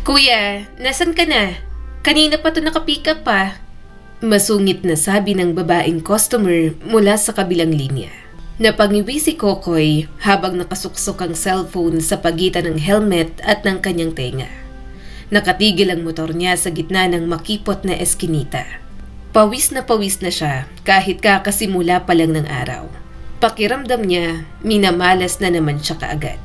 Kuya, nasan ka na? Kanina pa to nakapick up pa. Masungit na sabi ng babaeng customer mula sa kabilang linya. Napangiwi si Kokoy habang nakasuksok ang cellphone sa pagitan ng helmet at ng kanyang tenga. Nakatigil ang motor niya sa gitna ng makipot na eskinita. Pawis na siya kahit kakasimula pa lang ng araw. Pakiramdam niya, minamalas na naman siya kaagad.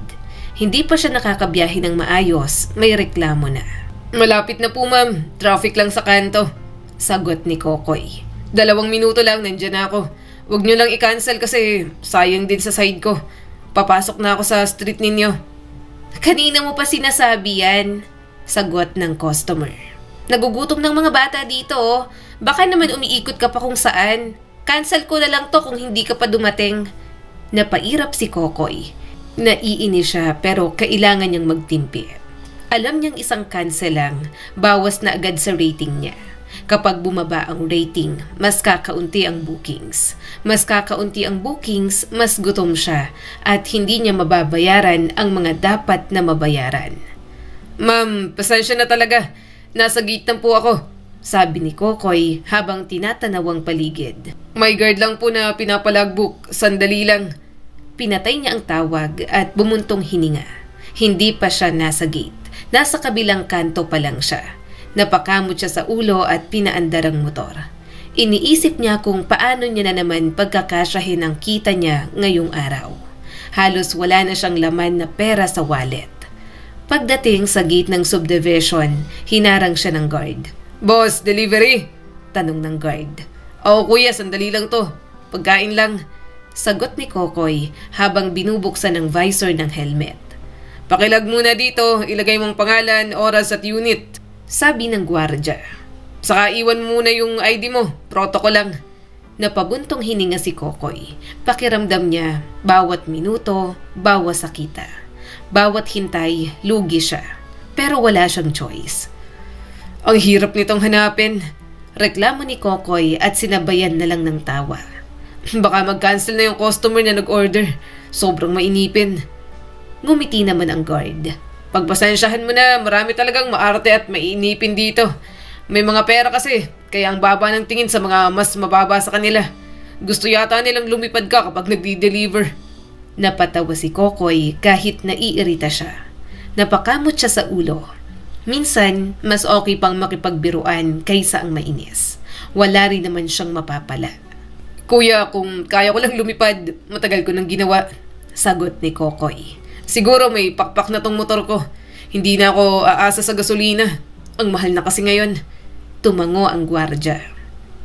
Hindi pa siya nakakabiyahe ng maayos, may reklamo na. Malapit na po ma'am, traffic lang sa kanto. Sagot ni Kokoy. 2 minuto lang, nandyan na ako. Huwag nyo lang i-cancel kasi sayang din sa side ko. Papasok na ako sa street ninyo. Kanina mo pa sinasabi yan, sagot ng customer. Nagugutom ng mga bata dito oh. Baka naman umiikot ka pa kung saan. Cancel ko na lang to kung hindi ka pa dumating. Napairap si Kokoy. Naiinis siya pero kailangan niyang magtimpi. Alam niyang isang cancel lang, bawas na agad sa rating niya. Kapag bumaba ang rating, mas kakaunti ang bookings. Mas kakaunti ang bookings, mas gutom siya at hindi niya mababayaran ang mga dapat na mabayaran. Ma'am, pasensya na talaga. Nasa gate na po ako, sabi ni Kokoy habang tinatanaw ang paligid. May guard lang po na pinapalagbuk, sandali lang. Pinatay niya ang tawag at bumuntong hininga. Hindi pa siya nasa gate. Nasa kabilang kanto pa lang siya. Napakamot siya sa ulo at pinaandar ang motor. Iniisip niya kung paano niya na naman pagkakasyahin ang kita niya ngayong araw. Halos wala na siyang laman na pera sa wallet. Pagdating sa gate ng subdivision, hinarang siya ng guard. Boss, delivery? Tanong ng guard. Oo kuya, sandali lang to. Pagkain lang. Sagot ni Kokoy habang binubuksan ang visor ng helmet. Pakilag muna dito, ilagay mong pangalan, oras at unit. Sabi ng gwardya. Saka iwan muna yung ID mo, protocol lang. Napabuntong hininga si Kokoy. Pakiramdam niya, bawat minuto, bawas sa kita. Bawat hintay, lugi siya. Pero wala siyang choice. Ang hirap nitong hanapin. Reklamo ni Kokoy at sinabayan na lang ng tawa. Baka mag-cancel na yung customer na nag-order. Sobrang mainipin. Ngumiti naman ang guard. Pagpasensyahan mo na, marami talagang maarte at mainipin dito. May mga pera kasi, kaya ang baba ng tingin sa mga mas mababa sa kanila. Gusto yata nilang lumipad ka kapag nagdi-deliver. Napatawa si Kokoy kahit naiirita siya. Napakamot siya sa ulo. Minsan, mas okay pang makipagbiruan kaysa ang mainis. Wala rin naman siyang mapapala. Kuya, kung kaya ko lang lumipad, matagal ko nang ginawa. Sagot ni Kokoy. Siguro may pakpak na tong motor ko. Hindi na ako aasa sa gasolina. Ang mahal na kasi ngayon. Tumango ang gwardya.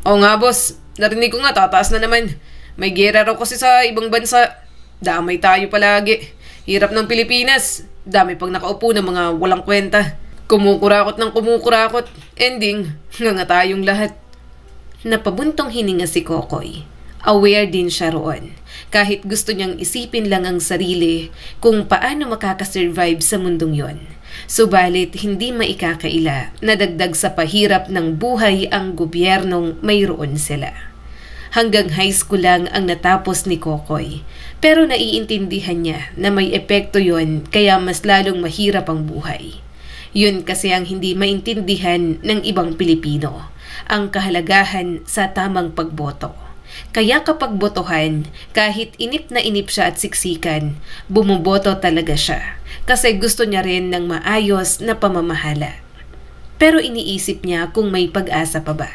Oo nga boss, narinig ko nga tataas na naman. May gera raw kasi sa ibang bansa. Damay tayo palagi. Hirap ng Pilipinas. Dami pang nakaupo ng mga walang kwenta. Kumukurakot ng kumukurakot. Ending, nga tayong lahat. Napabuntong hininga si Kokoy. Aware din siya roon. Kahit gusto niyang isipin lang ang sarili kung paano makakasurvive sa mundong yon. Subalit hindi maikakaila na dagdag sa pahirap ng buhay ang gobyernong mayroon sila. Hanggang high school lang ang natapos ni Kokoy. Pero naiintindihan niya na may epekto yon kaya mas lalong mahirap ang buhay. Yun kasi ang hindi maintindihan ng ibang Pilipino. Ang kahalagahan sa tamang pagboto. Kaya kapag botohan, kahit inip na inip siya at siksikan, bumuboto talaga siya kasi gusto niya rin ng maayos na pamamahala. Pero iniisip niya kung may pag-asa pa ba.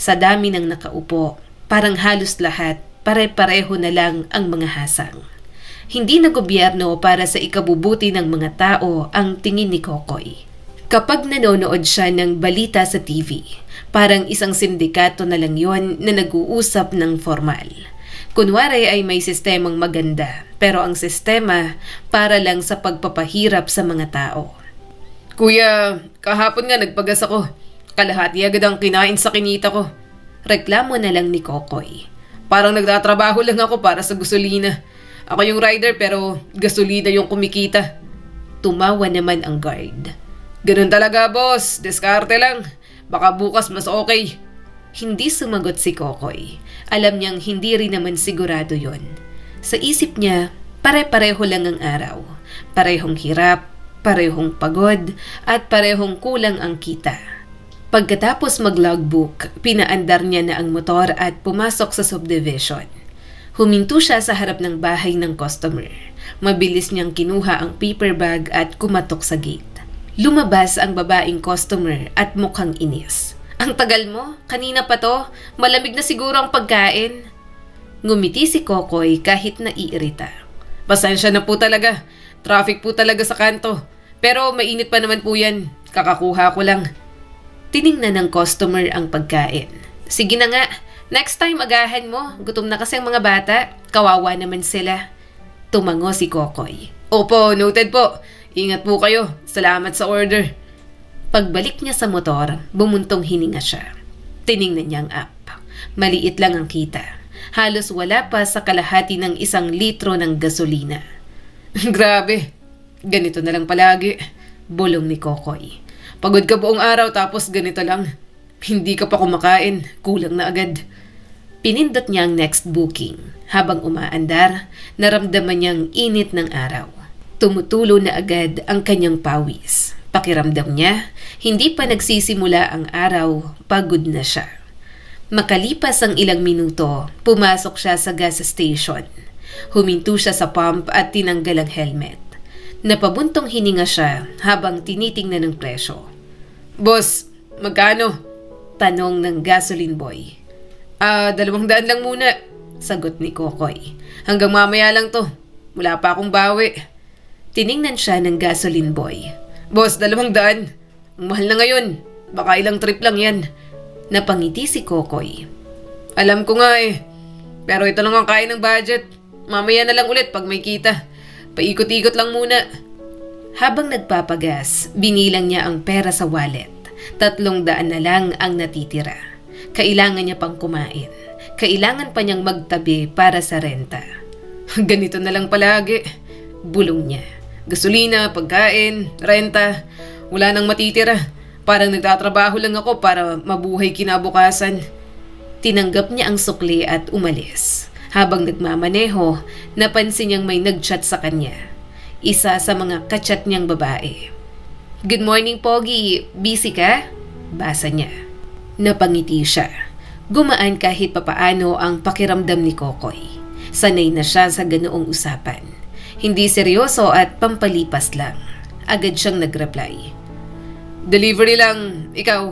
Sa dami ng nakaupo, parang halos lahat, pare-pareho na lang ang mga hasang. Hindi na gobyerno para sa ikabubuti ng mga tao ang tingin ni Kokoy. Kapag nanonood siya ng balita sa TV, parang isang sindikato na lang yon na nag-uusap ng formal. Kunwari ay may sistemang maganda, pero ang sistema para lang sa pagpapahirap sa mga tao. Kuya, kahapon nga nagpagas ako. Kalahati agad ang kinain sa kinita ko. Reklamo na lang ni Kokoy. Parang nagtatrabaho lang ako para sa gasolina. Ako yung rider pero gasolina yung kumikita. Tumawa naman ang guard. Ganun talaga boss, diskarte lang. Baka bukas mas okay. Hindi sumagot si Kokoy. Alam niyang hindi rin naman sigurado yon. Sa isip niya, pare-pareho lang ang araw. Parehong hirap, parehong pagod at parehong kulang ang kita. Pagkatapos mag-logbook, pinaandar niya na ang motor at pumasok sa subdivision. Huminto siya sa harap ng bahay ng customer. Mabilis niyang kinuha ang paper bag at kumatok sa gate. Lumabas ang babaeng customer at mukhang inis. "Ang tagal mo, kanina pa to, malamig na siguro ang pagkain." Ngumiti si Kokoy kahit naiirita. "Pasensya na po talaga, traffic po talaga sa kanto. Pero mainit pa naman po yan, kakakuha ko lang." Tiningnan ng customer ang pagkain. "Sige na nga, next time agahan mo, gutom na kasi ang mga bata, kawawa naman sila." Tumango si Kokoy. "Opo, noted po. Ingat po kayo, salamat sa order." Pagbalik niya sa motor, bumuntong hininga siya. Tiningnan niya ang app. Maliit lang ang kita. Halos wala pa sa kalahati ng 1 litro ng gasolina. "Grabe, ganito na lang palagi," bulong ni Kokoy. "Pagod ka buong araw tapos ganito lang. Hindi ka pa kumakain, kulang na agad." Pinindot niya ang next booking. Habang umaandar, naramdaman niyang init ng araw. Tumutulo na agad ang kanyang pawis. Pakiramdam niya, hindi pa nagsisimula ang araw, pagod na siya. Makalipas ang ilang minuto, pumasok siya sa gas station. Huminto siya sa pump at tinanggal ang helmet. Napabuntong hininga siya habang tinitingnan ng presyo. "Boss, magkano?" tanong ng gasoline boy. 200 lang muna," sagot ni Kokoy. "Hanggang mamaya lang to, wala pa akong bawi." Tiningnan siya ng gasoline boy. "Boss, 200. Ang mahal na ngayon, baka ilang trip lang yan." Napangiti si Kokoy. "Alam ko nga eh, pero ito lang ang kaya ng budget. Mamaya na lang ulit pag may kita. Paikot-ikot lang muna." Habang nagpapagas, binilang niya ang pera sa wallet. 300 na lang ang natitira. Kailangan niya pang kumain. Kailangan pa niyang magtabi para sa renta. "Ganito na lang palagi," bulong niya. "Gasolina, pagkain, renta, wala nang matitira. Parang nagtatrabaho lang ako para mabuhay kinabukasan." Tinanggap niya ang sukli at umalis. Habang nagmamaneho, napansin niyang may nagchat sa kanya. Isa sa mga kachat niyang babae. "Good morning, Pogi. Busy ka?" Basa niya. Napangiti siya. Gumaan kahit papaano ang pakiramdam ni Kokoy. Sanay na siya sa ganoong usapan. Hindi seryoso at pampalipas lang. Agad siyang nag-reply. "Delivery lang. Ikaw,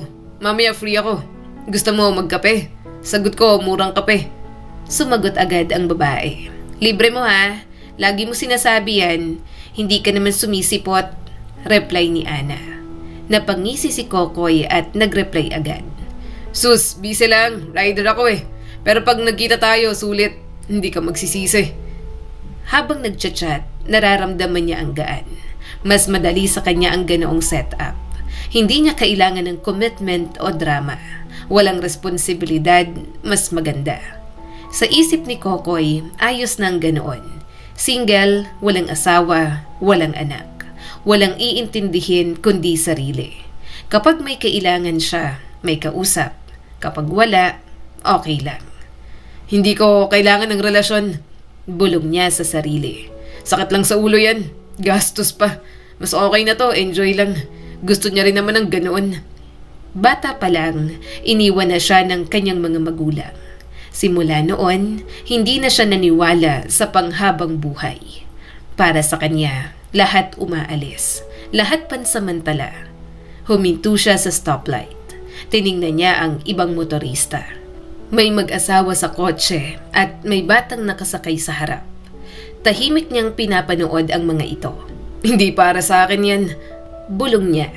mamaya free ako. Gusto mo magkape? Sagot ko, murang kape." Sumagot agad ang babae. "Libre mo ha. Lagi mo sinasabi yan. Hindi ka naman sumisipot." Reply ni Ana. Napangisi si Kokoy at nag-reply agad. "Sus, busy lang. Rider ako eh. Pero pag nagkita tayo, sulit. Hindi ka magsisisi." Habang nagchat-chat, nararamdaman niya ang gaan. Mas madali sa kanya ang ganoong setup. Hindi niya kailangan ng commitment o drama. Walang responsibilidad, mas maganda. Sa isip ni Kokoy, ayos na ang ganoon. Single, walang asawa, walang anak. Walang iintindihin kundi sarili. Kapag may kailangan siya, may kausap. Kapag wala, okay lang. "Hindi ko kailangan ng relasyon," bulong niya sa sarili. "Sakit lang sa ulo yan. Gastos pa. Mas okay na to, enjoy lang. Gusto niya rin naman ng ganoon." Bata pa lang, iniwan na siya ng kanyang mga magulang. Simula noon, hindi na siya naniwala sa panghabang buhay. Para sa kanya, lahat umaalis. Lahat pansamantala. Huminto siya sa stoplight. Tiningnan niya ang ibang motorista. May mag-asawa sa kotse at may batang nakasakay sa harap. Tahimik niyang pinapanood ang mga ito. "Hindi para sa akin yan," bulong niya.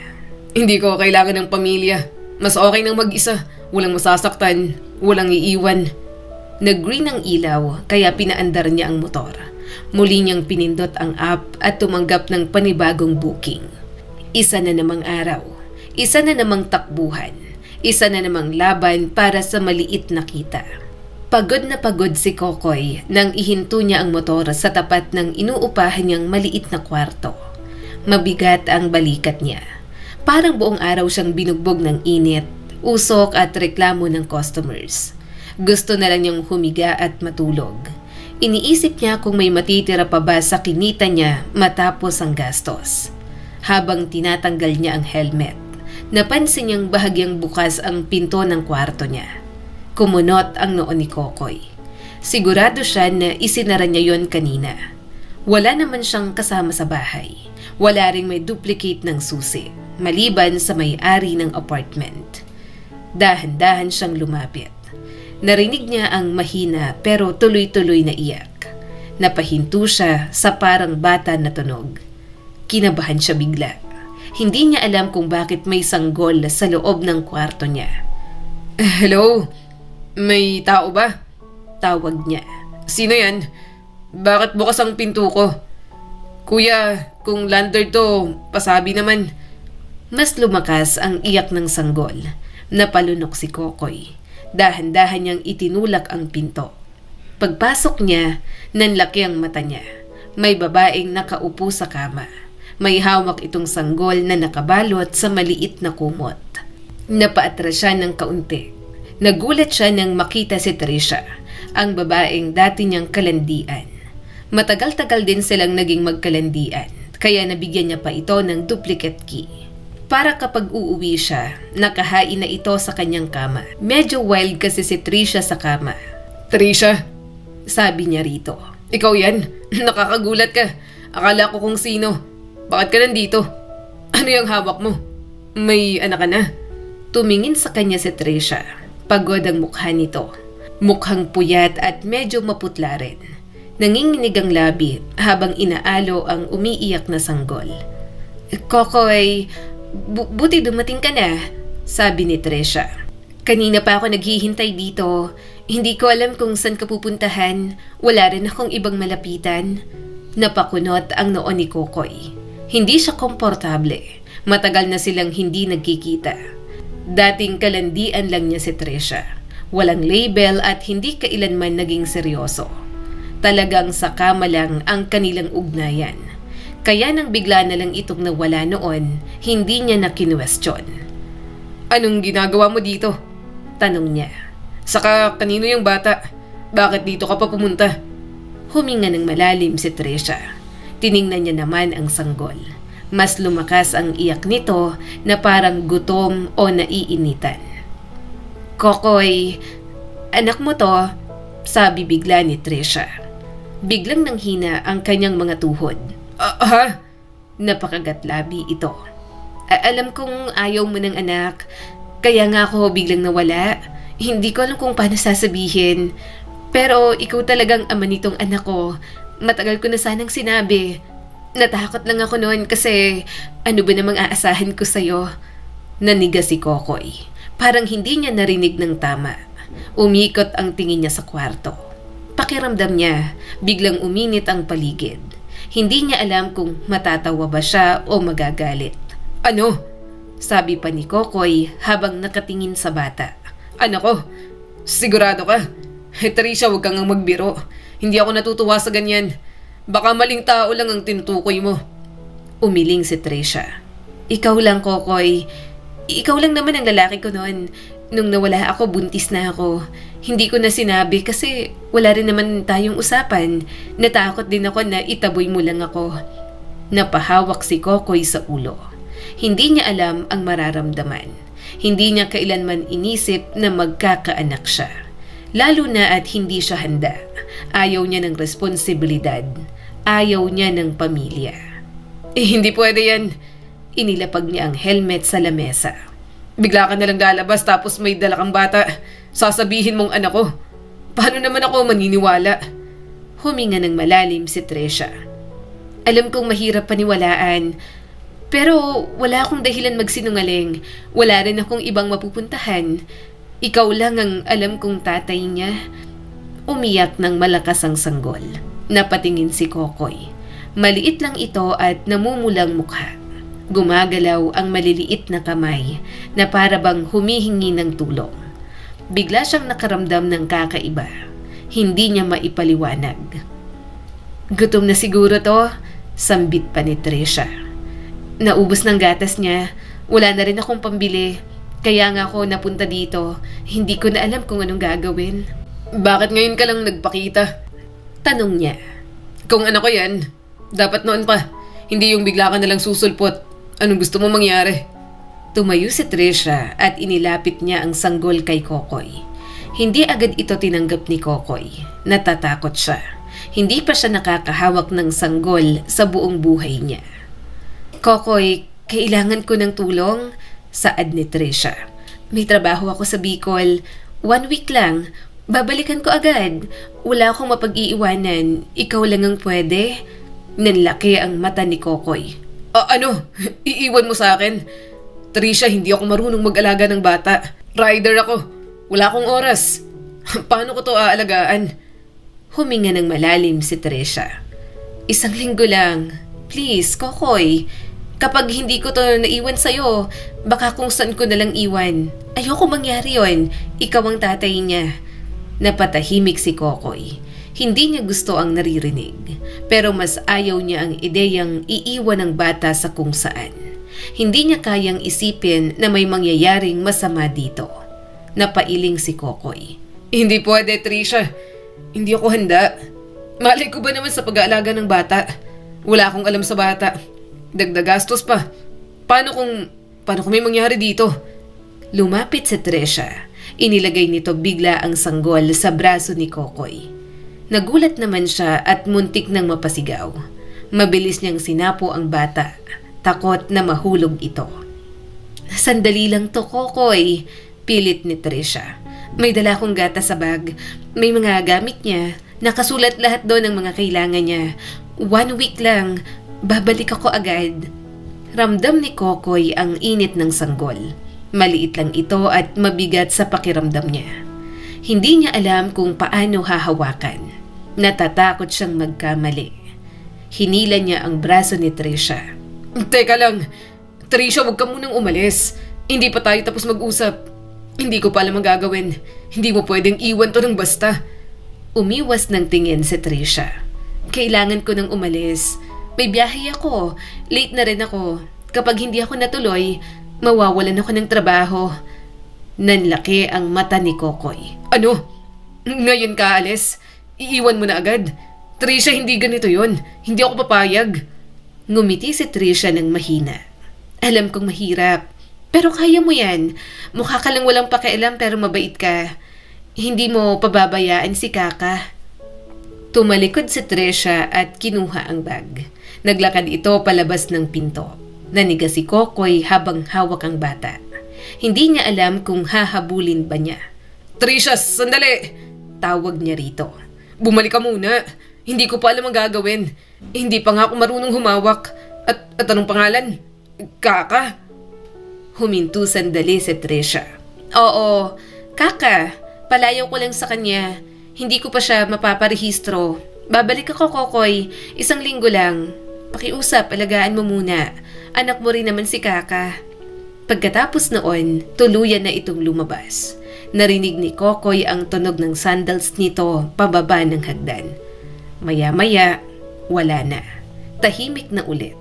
"Hindi ko kailangan ng pamilya. Mas okay nang mag-isa. Walang masasaktan, walang iiwan." Nag-green ang ilaw kaya pinaandar niya ang motor. Muli niyang pinindot ang app at tumanggap ng panibagong booking. Isa na namang araw. Isa na namang takbuhan. Isa na namang laban para sa maliit na kita. Pagod na pagod si Kokoy nang ihinto niya ang motor sa tapat ng inuupahan niyang maliit na kwarto. Mabigat ang balikat niya. Parang buong araw siyang binugbog ng init, usok at reklamo ng customers. Gusto na lang niyang humiga at matulog. Iniisip niya kung may matitira pa ba sa kinita niya matapos ang gastos. Habang tinatanggal niya ang helmet, napansin niyang bahagyang bukas ang pinto ng kwarto niya. Kumunot ang noo ni Kokoy. Sigurado siya na isinara niya yon kanina. Wala naman siyang kasama sa bahay. Wala ring may duplicate ng susi, maliban sa may-ari ng apartment. Dahan-dahan siyang lumapit. Narinig niya ang mahina pero tuloy-tuloy na iyak. Napahinto siya sa parang bata na tunog. Kinabahan siya bigla. Hindi niya alam kung bakit may sanggol sa loob ng kwarto niya. "Hello? May tao ba?" Tawag niya. "Sino yan? Bakit bukas ang pinto ko? Kuya, kung landlord to, pasabi naman." Mas lumakas ang iyak ng sanggol. Napalunok si Kokoy. Dahan-dahan niyang itinulak ang pinto. Pagpasok niya, nanlaki ang mata niya. May babaeng nakaupo sa kama. May hawak itong sanggol na nakabalot sa maliit na kumot. Napaatras siya ng kaunti. Nagulat siya nang makita si Trisha, ang babaeng dati niyang kalandian. Matagal-tagal din silang naging magkalandian, kaya nabigyan niya pa ito ng duplicate key. Para kapag uuwi siya, nakahain na ito sa kanyang kama. Medyo wild kasi si Trisha sa kama. "Trisha," sabi niya rito. "Ikaw yan? Nakakagulat ka. Akala ko kung sino. Bakit ka nandito? Ano yung hawak mo? May anak ka na?" Tumingin sa kanya si Trisha. Pagod ang mukha nito. Mukhang puyat at medyo maputla rin. Nanginginig ang labi habang inaalo ang umiiyak na sanggol. "Kokoy, buti dumating ka na," sabi ni Trisha. "Kanina pa ako naghihintay dito. Hindi ko alam kung saan ka pupuntahan. Wala rin akong ibang malapitan." Napakunot ang noo ni Kokoy. Hindi siya komportable. Matagal na silang hindi nagkikita. Dating kalandian lang niya si Trisha. Walang label at hindi kailanman naging seryoso. Talagang sa kama lang ang kanilang ugnayan. Kaya nang bigla na lang itong nawala noon, hindi niya na kinwestiyon. "Anong ginagawa mo dito?" tanong niya. "Saka kanino yung bata? Bakit dito ka pa pumunta?" Huminga ng malalim si Trisha. Tiningnan niya naman ang sanggol. Mas lumakas ang iyak nito na parang gutom o naiinitan. "Kokoy, anak mo to," sabi bigla ni Trisha. Biglang nanghina ang kanyang mga tuhod. Ha?" Napakagat labi ito. "Alam kong ayaw mo ng anak, kaya nga ako biglang nawala. Hindi ko alam kung paano sasabihin. Pero ikaw talagang ama nitong anak ko. Matagal ko na sanang sinabi. Natakot lang ako noon kasi ano ba namang aasahan ko sa'yo?" Naniga si Kokoy. Parang hindi niya narinig ng tama. Umikot ang tingin niya sa kwarto. Pakiramdam niya, biglang uminit ang paligid. Hindi niya alam kung matatawa ba siya o magagalit. "Ano?" sabi pa ni Kokoy habang nakatingin sa bata. "Anak ko, sigurado ka? Trisha, huwag kang magbiro. Hindi ako natutuwa sa ganyan. Baka maling tao lang ang tinutukoy mo." Umiling si Trisha. "Ikaw lang, Kokoy. Ikaw lang naman ang lalaki ko noon. Nung nawala ako, buntis na ako. Hindi ko na sinabi kasi wala rin naman tayong usapan. Natakot din ako na itaboy mo lang ako." Napahawak si Kokoy sa ulo. Hindi niya alam ang mararamdaman. Hindi niya kailanman inisip na magkakaanak siya. Lalo na at hindi siya handa. Ayaw niya ng responsibilidad. Ayaw niya ng pamilya. Hindi pwede yan." Inilapag niya ang helmet sa lamesa. "Bigla ka nalang lalabas tapos may dala kang bata. Sasabihin mong anak ko. Paano naman ako maniniwala?" Huminga ng malalim si Trisha. "Alam kong mahirap paniwalaan. Pero wala akong dahilan magsinungaling. Wala rin akong ibang mapupuntahan. Ikaw lang ang alam kong tatay niya." Umiyak ng malakas ang sanggol. Napatingin si Kokoy. Maliit lang ito at namumulang mukha. Gumagalaw ang maliliit na kamay na para bang humihingi ng tulong. Bigla siyang nakaramdam ng kakaiba. Hindi niya maipaliwanag. "Gutom na siguro to," sambit pa ni Trisha. "Naubos ng gatas niya. Wala na rin akong pambili. Kaya nga ako napunta dito. Hindi ko na alam kung anong gagawin." "Bakit ngayon ka lang nagpakita?" tanong niya. "Kung ano ko yan, dapat noon pa. Hindi yung bigla ka nalang susulpot. Anong gusto mo mangyari? Tumayo si Trisha at inilapit niya ang sanggol kay Kokoy. Hindi agad ito tinanggap ni Kokoy. Natatakot siya. Hindi pa siya nakakahawak ng sanggol sa buong buhay niya. Kokoy, kailangan ko ng tulong, saad ni Trisha. May trabaho ako sa Bicol. 1 week lang. Babalikan ko agad. Wala akong mapag-iiwanan. Ikaw lang ang pwede. Nanlaki ang mata ni Kokoy. Ano? Iiwan mo sa akin? Trisha, hindi ako marunong mag-alaga ng bata. Rider ako. Wala akong oras. Paano ko to aalagaan? Huminga ng malalim si Trisha. 1 linggo lang. Please, Kokoy. Kapag hindi ko to naiwan sa'yo, baka kung saan ko nalang iwan. Ayoko mangyari yon. Ikaw ang tatay niya. Napatahimik si Kokoy. Hindi niya gusto ang naririnig. Pero mas ayaw niya ang ideyang iiwan ng bata sa kung saan. Hindi niya kayang isipin na may mangyayaring masama dito. Napailing si Kokoy. Hindi pwede, Trisha. Hindi ako handa. Malay ko ba naman sa pag-aalaga ng bata? Wala akong alam sa bata. Dagdag gastos pa. Paano kung may mangyari dito? Lumapit si Trisha. Inilagay nito bigla ang sanggol sa braso ni Kokoy. Nagulat naman siya at muntik nang mapasigaw. Mabilis niyang sinapo ang bata. Takot na mahulog ito. Sandali lang to, Kokoy. Pilit ni Trisha. May dala akong gata sa bag. May mga gamit niya. Nakasulat lahat doon ng mga kailangan niya. 1 week lang. Babalik ako agad. Ramdam ni Kokoy ang init ng sanggol. Maliit lang ito at mabigat sa pakiramdam niya. Hindi niya alam kung paano hahawakan. Natatakot siyang magkamali. Hinila niya ang braso ni Trisha. Teka lang. Trisha, huwag ka munang umalis. Hindi pa tayo tapos mag-usap. Hindi ko pa alam ang gagawin. Hindi mo pwedeng iwan to ng basta. Umiwas ng tingin si Trisha. Kailangan ko nang umalis. May biyahe ako. Late na rin ako. Kapag hindi ako natuloy, mawawalan ako ng trabaho. Nanlaki ang mata ni Kokoy. Ano? Ngayon ka alis? Iiwan mo na agad? Trisha, hindi ganito yon. Hindi ako papayag. Ngumiti si Trisha ng mahina. Alam kong mahirap. Pero kaya mo yan. Mukha ka lang walang pakialam pero mabait ka. Hindi mo pababayaan si Kaka. Tumalikod si Trisha at kinuha ang bag. Naglakad ito palabas ng pinto. Naniga si Kokoy habang hawak ang bata. Hindi niya alam kung hahabulin ba niya. Trisha, sandali! Tawag niya rito. Bumalik ka muna. Hindi ko pa alam ang gagawin. Hindi pa nga ako marunong humawak. At anong pangalan? Kaka? Huminto sandali si Trisha. Oo, Kaka. Palayaw ko lang sa kanya. Hindi ko pa siya mapaparehistro. Babalik ako, Kokoy. 1 linggo lang. Pakiusap, alagaan mo muna. Anak mo rin naman si Kaka. Pagkatapos noon, tuluyan na itong lumabas. Narinig ni Kokoy ang tunog ng sandals nito pababa ng hagdan. Maya-maya, wala na. Tahimik na ulit.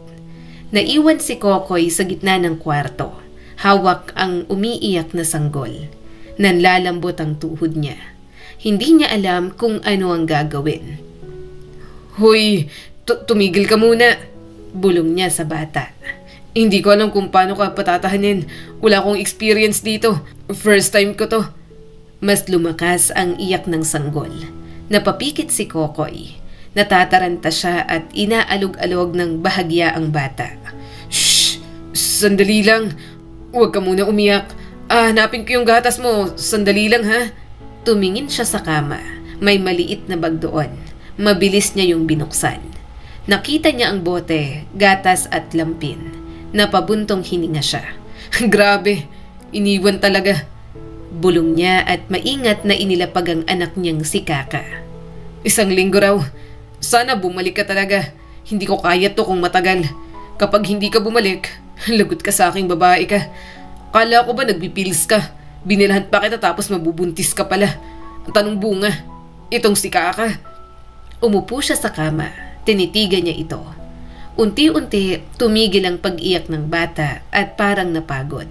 Naiwan si Kokoy sa gitna ng kwarto. Hawak ang umiiyak na sanggol. Nanlalambot ang tuhod niya. Hindi niya alam kung ano ang gagawin. Hoy, tumigil ka muna. Bulong niya sa bata. Hindi ko alam kung paano ka patatahanin. Wala akong experience dito. First time ko to. Mas lumakas ang iyak ng sanggol. Napapikit si Kokoy. Natataranta siya at inaalog-alog ng bahagya ang bata. Shh! Sandali lang. Huwag ka muna umiyak. Hanapin ko yung gatas mo. Sandali lang ha. Tumingin siya sa kama. May maliit na bag doon. Mabilis niya yung binuksan. Nakita niya ang bote, gatas at lampin. Napabuntong hininga siya. Grabe, iniwan talaga. Bulong niya at maingat na inilapag ang anak niyang si Kaka. 1 linggo raw. Sana bumalik ka talaga. Hindi ko kaya to kung matagal. Kapag hindi ka bumalik, lagot ka sa aking babae ka. Kala ko ba nagpipils ka? Binilahan pa kita tapos mabubuntis ka pala. Ang tanong bunga, itong si Kaka. Umupo siya sa kama. Tinitigan niya ito. Unti-unti, tumigil ang pag-iyak ng bata at parang napagod.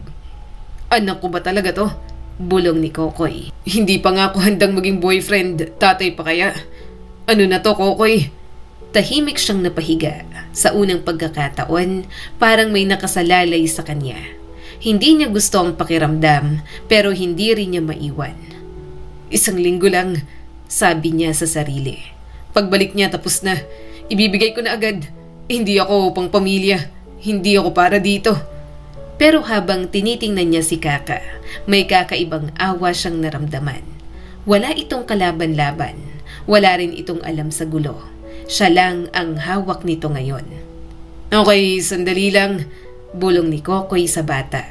Anak ko ba talaga to? Bulong ni Kokoy. Hindi pa nga ako handang maging boyfriend. Tatay pa kaya? Ano na to, Kokoy? Tahimik siyang napahiga. Sa unang pagkakataon, parang may nakasalalay sa kanya. Hindi niya gusto ang pakiramdam, pero hindi rin niya maiwan. 1 linggo lang, sabi niya sa sarili. Pagbalik niya tapos na, ibibigay ko na agad. Hindi ako pang pamilya, hindi ako para dito. Pero habang tinitingnan niya si Kaka, may kakaibang awa siyang naramdaman. Wala itong kalaban-laban, wala rin itong alam sa gulo. Siya lang ang hawak nito ngayon. Okay, sandali lang, bulong ni Kokoy sa bata.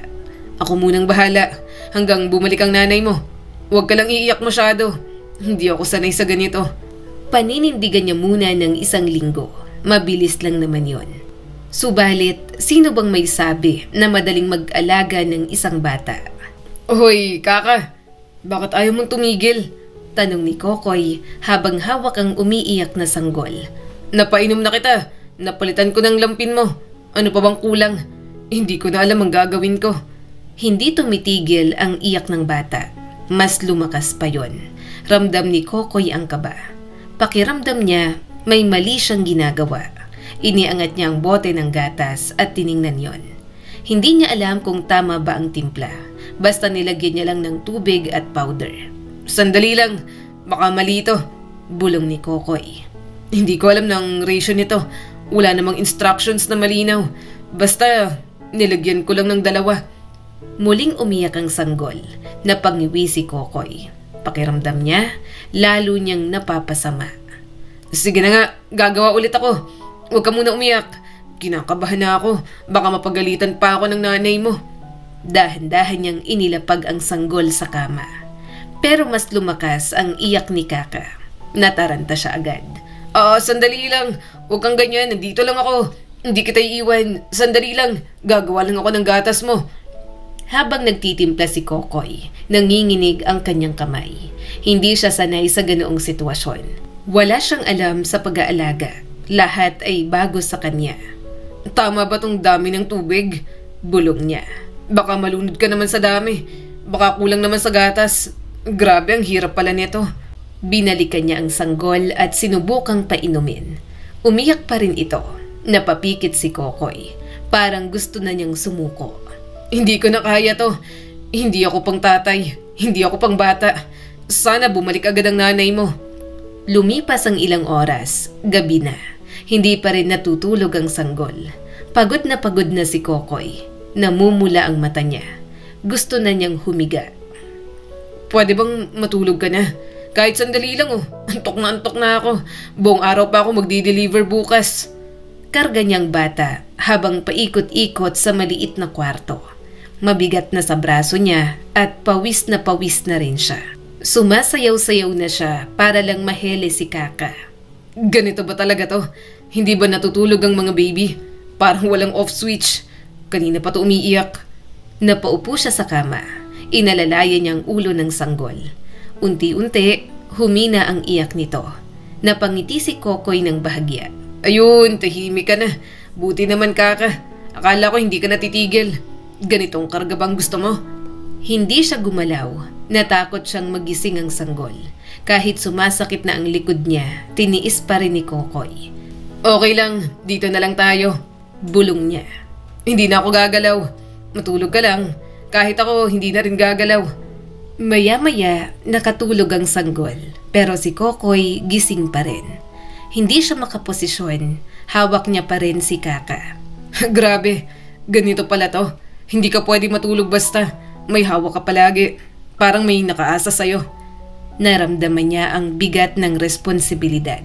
Ako munang bahala hanggang bumalik ang nanay mo. Huwag ka lang iiyak masyado. Hindi ako sanay sa ganito. Paninindigan niya muna ng 1 linggo. Mabilis lang naman yon. Subalit, sino bang may sabi na madaling mag-alaga ng isang bata? Hoy, Kaka! Bakit ayaw mong tumigil? Tanong ni Kokoy habang hawak ang umiiyak na sanggol. Napainom na kita. Napalitan ko ng lampin mo. Ano pa bang kulang? Hindi ko na alam ang gagawin ko. Hindi tumitigil ang iyak ng bata. Mas lumakas pa yon. Ramdam ni Kokoy ang kaba. Pakiramdam niya may mali siyang ginagawa. Iniangat niya ang bote ng gatas at tiningnan yon. Hindi niya alam kung tama ba ang timpla. Basta nilagyan niya lang ng tubig at powder. Sandali lang, baka mali ito, bulong ni Kokoy. Hindi ko alam ng ratio nito. Wala namang instructions na malinaw. Basta, nilagyan ko lang ng 2. Muling umiyak ang sanggol. Napangiwi si Kokoy. Pakiramdam niya, lalo niyang napapasama. Sige na nga, gagawa ulit ako. Huwag ka muna umiyak. Kinakabahan na ako. Baka mapagalitan pa ako ng nanay mo. Dahan-dahan niyang inilapag ang sanggol sa kama. Pero mas lumakas ang iyak ni Kaka. Nataranta siya agad. Sandali lang. Huwag kang ganyan. Nandito lang ako. Hindi kita iiwan. Sandali lang. Gagawa lang ako ng gatas mo. Habang nagtitimpla si Kokoy, nanginginig ang kanyang kamay. Hindi siya sanay sa ganoong sitwasyon. Wala siyang alam sa pag-aalaga. Lahat ay bago sa kanya. Tama ba tong dami ng tubig? Bulong niya. Baka malunod ka naman sa dami. Baka kulang naman sa gatas. Grabe, ang hirap pala nito. Binalikan niya ang sanggol at sinubukang painumin. Umiyak pa rin ito. Napapikit si Kokoy. Parang gusto na niyang sumuko. Hindi ko na kaya to. Hindi ako pang tatay. Hindi ako pang bata. Sana bumalik agad ang nanay mo. Lumipas ang ilang oras. Gabi na. Hindi pa rin natutulog ang sanggol. Pagod na si Kokoy. Namumula ang mata niya. Gusto na niyang humiga. Pwede bang matulog ka na? Kahit sandali lang Antok na ako. Buong araw pa ako magdi-deliver bukas. Karga niyang bata habang paikot-ikot sa maliit na kwarto. Mabigat na sa braso niya at pawis na rin siya. Sumasayaw-sayaw na siya para lang mahele si Kaka. Ganito ba talaga to? Hindi ba natutulog ang mga baby? Parang walang off switch. Kanina pa to umiiyak. Napaupo siya sa kama. Inalalayan niya ang ulo ng sanggol. Unti-unti, humina ang iyak nito. Napangiti si Kokoy ng bahagya. Ayun, tahimik ka na. Buti naman, Kaka. Akala ko hindi ka natitigil. Ganitong karga bang gusto mo? Hindi siya gumalaw. Natakot siyang magising ang sanggol. Kahit sumasakit na ang likod niya, tiniis pa rin ni Kokoy. Okay lang, dito na lang tayo. Bulong niya. Hindi na ako gagalaw. Matulog ka lang. Kahit ako, hindi na rin gagalaw. Maya-maya, nakatulog ang sanggol. Pero si Kokoy gising pa rin. Hindi siya makaposisyon. Hawak niya pa rin si Kaka. Grabe, ganito pala to. Hindi ka pwede matulog basta. May hawak ka palagi. Parang may nakaasa sa'yo. Naramdaman niya ang bigat ng responsibilidad.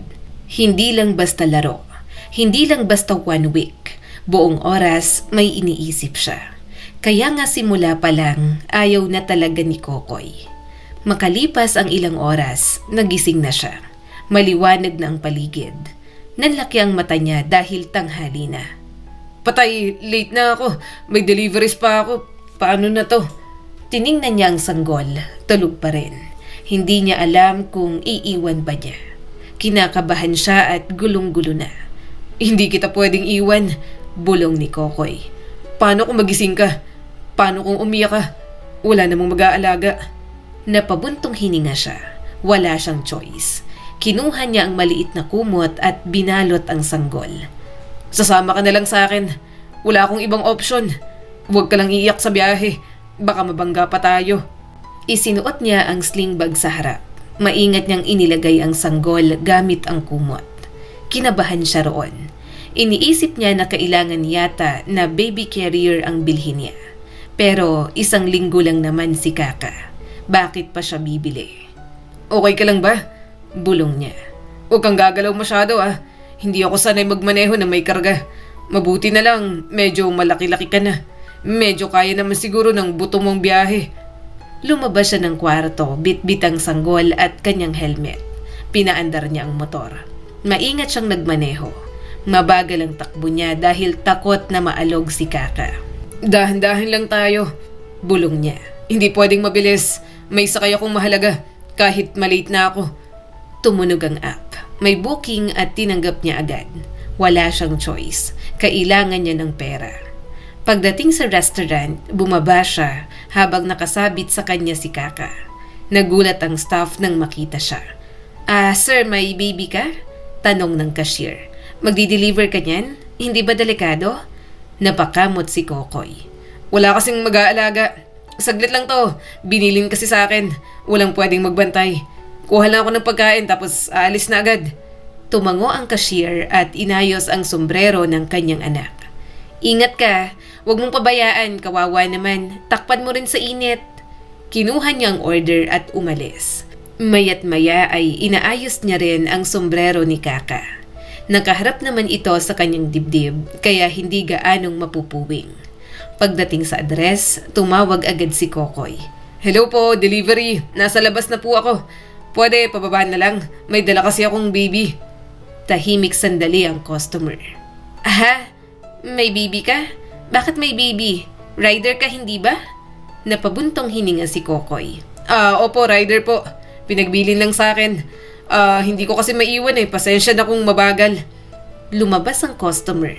Hindi lang basta laro. Hindi lang basta 1 week. Buong oras may iniisip siya. Kaya nga simula pa lang, ayaw na talaga ni Kokoy. Makalipas ang ilang oras, nagising na siya. Maliwanag na ang paligid. Nanlaki ang mata niya dahil tanghali na. Patay, late na ako. May deliveries pa ako. Paano na to? Tiningnan niya ang sanggol. Tulog pa rin. Hindi niya alam kung iiwan ba niya. Kinakabahan siya at gulong-gulo na. Hindi kita pwedeng iwan, bulong ni Kokoy. Paano kung magising ka? Paano kung umiyak ka? Wala namang mag-aalaga. Napabuntong hininga siya. Wala siyang choice. Kinuha niya ang maliit na kumot at binalot ang sanggol. Sasama ka na lang sa akin. Wala akong ibang option. Huwag ka lang iiyak sa biyahe. Baka mabangga pa tayo. Isinuot niya ang sling bag sa harap. Maingat niyang inilagay ang sanggol gamit ang kumot. Kinabahan siya roon. Iniisip niya na kailangan yata na baby carrier ang bilhin niya. Pero 1 linggo lang naman si Kaka. Bakit pa siya bibili? Okay ka lang ba? Bulong niya. Huwag kang gagalaw masyado Hindi ako sanay magmaneho na may karga. Mabuti na lang, medyo malaki-laki ka na. Medyo kaya naman siguro ng buto mong biyahe. Lumabas siya ng kwarto, bit-bit ang sanggol at kanyang helmet. Pinaandar niya ang motor. Maingat siyang nagmaneho. Mabagal ang takbo niya dahil takot na maalog si Kaka. Dahan-dahan lang tayo, bulong niya. Hindi pwedeng mabilis. May sakay akong mahalaga, kahit malate na ako. Tumunog ang app. May booking at tinanggap niya agad. Wala siyang choice. Kailangan niya ng pera. Pagdating sa restaurant, bumaba siya habang nakasabit sa kanya si Kaka. Nagulat ang staff nang makita siya. Sir, may baby ka? Tanong ng cashier. Magdi-deliver ka niyan? Hindi ba delikado? Napakamot si Kokoy. Wala kasing mag-aalaga. Saglit lang to. Binilin kasi sa akin. Walang pwedeng magbantay. Kuha lang ako ng pagkain tapos aalis na agad. Tumango ang cashier at inayos ang sombrero ng kanyang anak. Ingat ka. Huwag mong pabayaan, kawawa naman. Takpan mo rin sa init. Kinuha niya ang order at umalis. Maya't maya ay inaayos niya rin ang sombrero ni Kaka. Nakaharap naman ito sa kanyang dibdib kaya hindi gaanong mapupuwing. Pagdating sa address, tumawag agad si Kokoy. Hello po, delivery. Nasa labas na po ako. Pwede, pababa na lang. May dala kasi akong baby. Tahimik sandali ang customer. May baby ka? Bakit may baby? Rider ka hindi ba? Napabuntong hininga si Kokoy. Opo, rider po. Pinagbilin lang sa akin. Hindi ko kasi maiwan Pasensya na kung mabagal. Lumabas ang customer.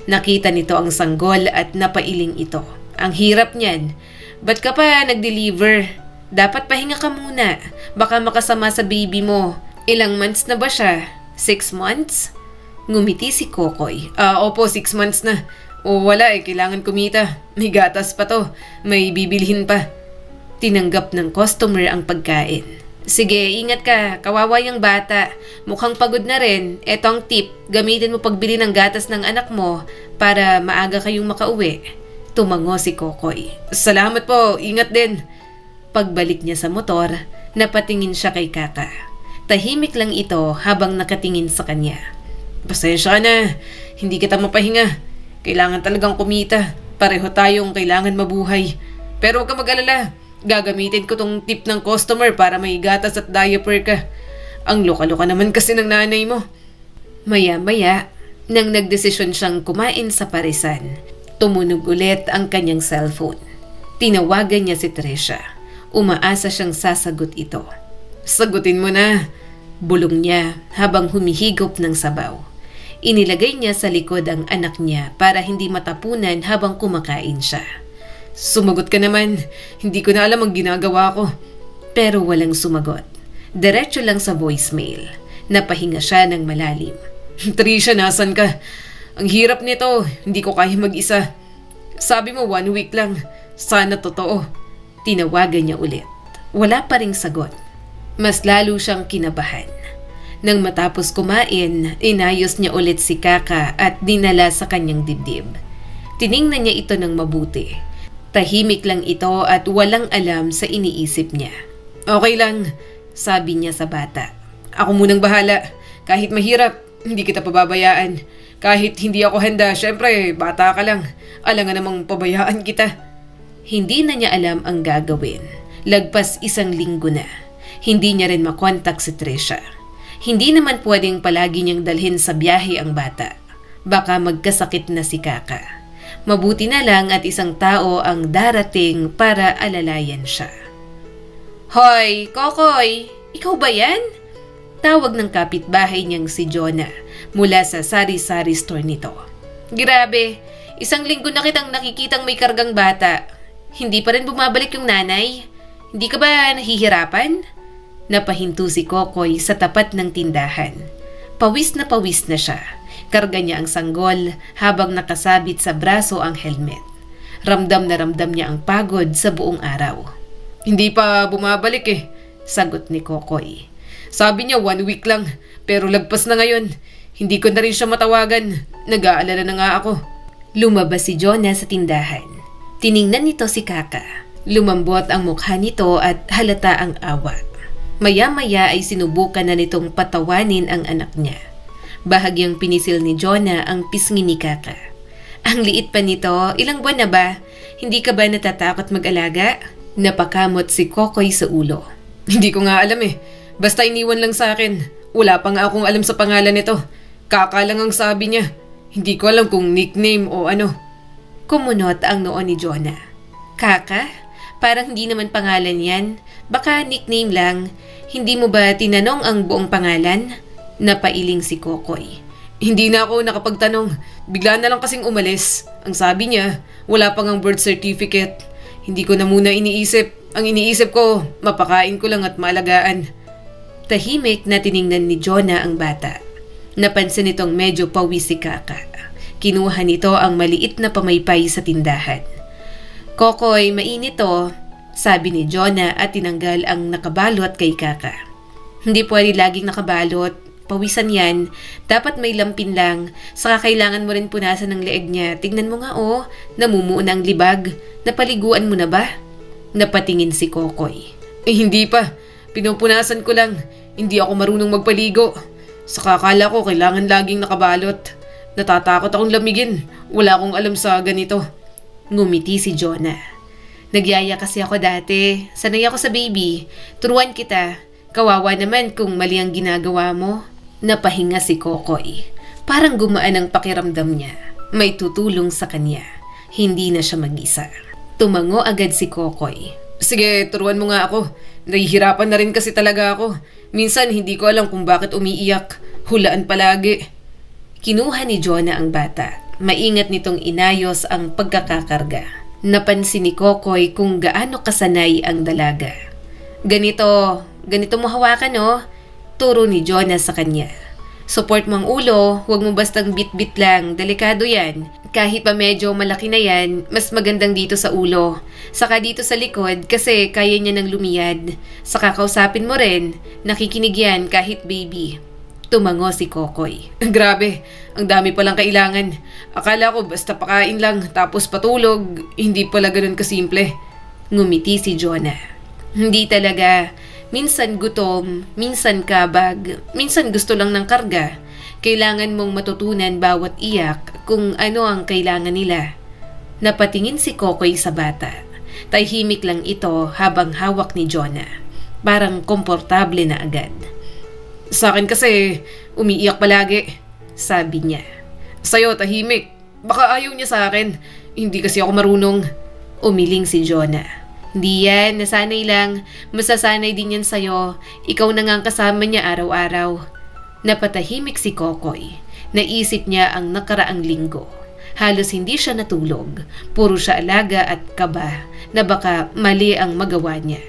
Nakita nito ang sanggol at napailing ito. Ang hirap niyan. Ba't ka pa nag-deliver? Dapat pahinga ka muna. Baka makasama sa baby mo. Ilang months na ba siya? 6 months? Ngumiti si Kokoy. Opo, 6 months na. Wala kailangan kumita. May gatas pa to. May bibilhin pa. Tinanggap ng customer ang pagkain. Sige, ingat ka. Kawawa yung bata. Mukhang pagod na rin. Eto ang tip. Gamitin mo pagbili ng gatas ng anak mo para maaga kayong makauwi. Tumango si Kokoy. Salamat po. Ingat din. Pagbalik niya sa motor, napatingin siya kay Kaka. Tahimik lang ito habang nakatingin sa kanya. Pasensya ka na. Hindi kita mapahinga. Kailangan talagang kumita. Pareho tayong kailangan mabuhay. Pero huwag ka mag-alala. Gagamitin ko tong tip ng customer para may gatas at diaper ka. Ang luka-luka naman kasi ng nanay mo. Maya-maya, nang nagdesisyon siyang kumain sa parisan, tumunog ulit ang kanyang cellphone. Tinawagan niya si Trisha. Umaasa siyang sasagot ito. Sagutin mo na, bulong niya habang humihigop ng sabaw. Inilagay niya sa likod ang anak niya para hindi matapunan habang kumakain siya. Sumagot ka naman, hindi ko na alam ang ginagawa ko. Pero walang sumagot. Diretso lang sa voicemail. Napahinga siya ng malalim. Trisha, nasan ka? Ang hirap nito, hindi ko kaya mag-isa. Sabi mo 1 week lang, sana totoo. Tinawagan niya ulit. Wala pa ring sagot. Mas lalo siyang kinabahan. Nang matapos kumain, inayos niya ulit si Kaka at dinala sa kanyang dibdib. Tiningnan niya ito ng mabuti. Tahimik lang ito at walang alam sa iniisip niya. Okay lang, sabi niya sa bata. Ako munang bahala. Kahit mahirap, hindi kita pababayaan. Kahit hindi ako handa, syempre, bata ka lang. Alangan namang pabayaan kita. Hindi na niya alam ang gagawin. Lagpas 1 linggo na. Hindi niya rin makontak si Trisha. Hindi naman pwedeng palagi niyang dalhin sa biyahe ang bata. Baka magkasakit na si Kaka. Mabuti na lang at isang tao ang darating para alalayan siya. Hoy, Kokoy! Ikaw ba yan? Tawag ng kapitbahay niyang si Jonah mula sa sari-sari store nito. Grabe, 1 linggo na kitang nakikitang may kargang bata. Hindi pa rin bumabalik yung nanay? Hindi ka ba nahihirapan? Napahinto si Kokoy sa tapat ng tindahan. Pawis na siya. Karga niya ang sanggol habang nakasabit sa braso ang helmet. Ramdam na ramdam niya ang pagod sa buong araw. Hindi pa bumabalik sagot ni Kokoy. Sabi niya 1 week lang, pero lagpas na ngayon. Hindi ko na rin siya matawagan. Nag-aalala na nga ako. Lumabas si Jonah sa tindahan. Tiningnan nito si Kaka. Lumambot ang mukha nito at halata ang awa. Maya-maya ay sinubukan na nitong patawanin ang anak niya. Bahagyang pinisil ni Jonah ang pisngi ni Kaka. Ang liit pa nito, ilang buwan na ba? Hindi ka ba natatakot mag-alaga? Napakamot si Kokoy sa ulo. Hindi ko nga alam Basta iniwan lang sa akin. Wala pa nga akong alam sa pangalan nito. Kaka lang ang sabi niya. Hindi ko alam kung nickname o ano. Kumunot ang noo ni Jonah. Kaka? Parang hindi naman pangalan yan. Baka nickname lang. Hindi mo ba tinanong ang buong pangalan? Napailing si Kokoy. Hindi na ako nakapagtanong. Bigla na lang kasing umalis. Ang sabi niya, wala pang ang birth certificate. Hindi ko na muna iniisip. Ang iniisip ko, mapakain ko lang at maalagaan. Tahimik na tiningnan ni Jonah ang bata. Napansin nitong medyo pawis si Kaka. Kinuha nito ang maliit na pamaypay sa tindahan. Kokoy, mainit sabi ni Jonah at tinanggal ang nakabalot kay Kaka. Hindi pwede laging nakabalot. Pawisan yan. Dapat may lampin lang. Saka kailangan mo rin punasan ng leeg niya. Tignan mo nga namumuo na ang libag. Napaliguan mo na ba? Napatingin si Kokoy. Hindi pa. Pinupunasan ko lang. Hindi ako marunong magpaligo. Saka akala ko kailangan laging nakabalot. Natatakot akong lamigin. Wala akong alam sa ganito. Ngumiti si Jonah. Nagyaya kasi ako dati. Sanay ako sa baby. Turuan kita. Kawawa naman kung mali ang ginagawa mo. Napahinga si Kokoy. Parang gumaan ang pakiramdam niya. May tutulong sa kanya. Hindi na siya mag-isa. Tumango agad si Kokoy. Sige, turuan mo nga ako. Nahihirapan na rin kasi talaga ako. Minsan hindi ko alam kung bakit umiiyak. Hulaan palagi. Kinuha ni Jonah ang bata. Maingat nitong inayos ang pagkakakarga. Napansin ni Kokoy kung gaano kasanay ang dalaga. Ganito mo hawakan Turo ni Jonah sa kanya. Support mo ang ulo, huwag mo bastang bit-bit lang, delikado yan. Kahit pa medyo malaki na yan, mas magandang dito sa ulo. Saka dito sa likod kasi kaya niya nang lumiyad. Saka kausapin mo rin, nakikinig yan kahit baby. Tumango si Kokoy. Grabe, ang dami palang kailangan. Akala ko basta pakain lang tapos patulog, hindi pala ganun kasimple. Ngumiti si Jonah. Hindi talaga. Minsan gutom, minsan kabag, minsan gusto lang ng karga. Kailangan mong matutunan bawat iyak kung ano ang kailangan nila. Napatingin si Kokoy sa bata. Tahimik lang ito habang hawak ni Jonah. Parang komportable na agad. Sa akin kasi, umiiyak palagi, sabi niya. Sa'yo, tahimik. Baka ayaw niya sa akin. Hindi kasi ako marunong. Umiling si Jonah. Hindi yan, nasanay lang. Masasanay din yan sa'yo. Ikaw na nga ang kasama niya araw-araw. Napatahimik si Kokoy. Naisip niya ang nakaraang linggo. Halos hindi siya natulog. Puro siya alaga at kaba na baka mali ang magawa niya.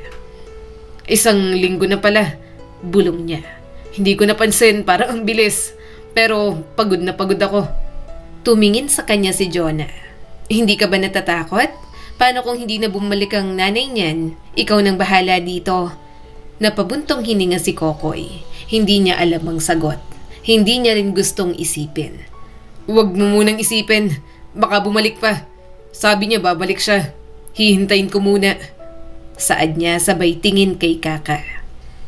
1 linggo na pala, bulong niya. Hindi ko napansin, parang ang bilis. Pero pagod na pagod ako. Tumingin sa kanya si Jonah. Hindi ka ba natatakot? Paano kung hindi na bumalik ang nanay niyan? Ikaw nang bahala dito. Napabuntong hininga si Kokoy. Hindi niya alam ang sagot. Hindi niya rin gustong isipin. Huwag mo munang isipin. Baka bumalik pa. Sabi niya babalik siya. Hihintayin ko muna. Saad niya sabay tingin kay Kaka.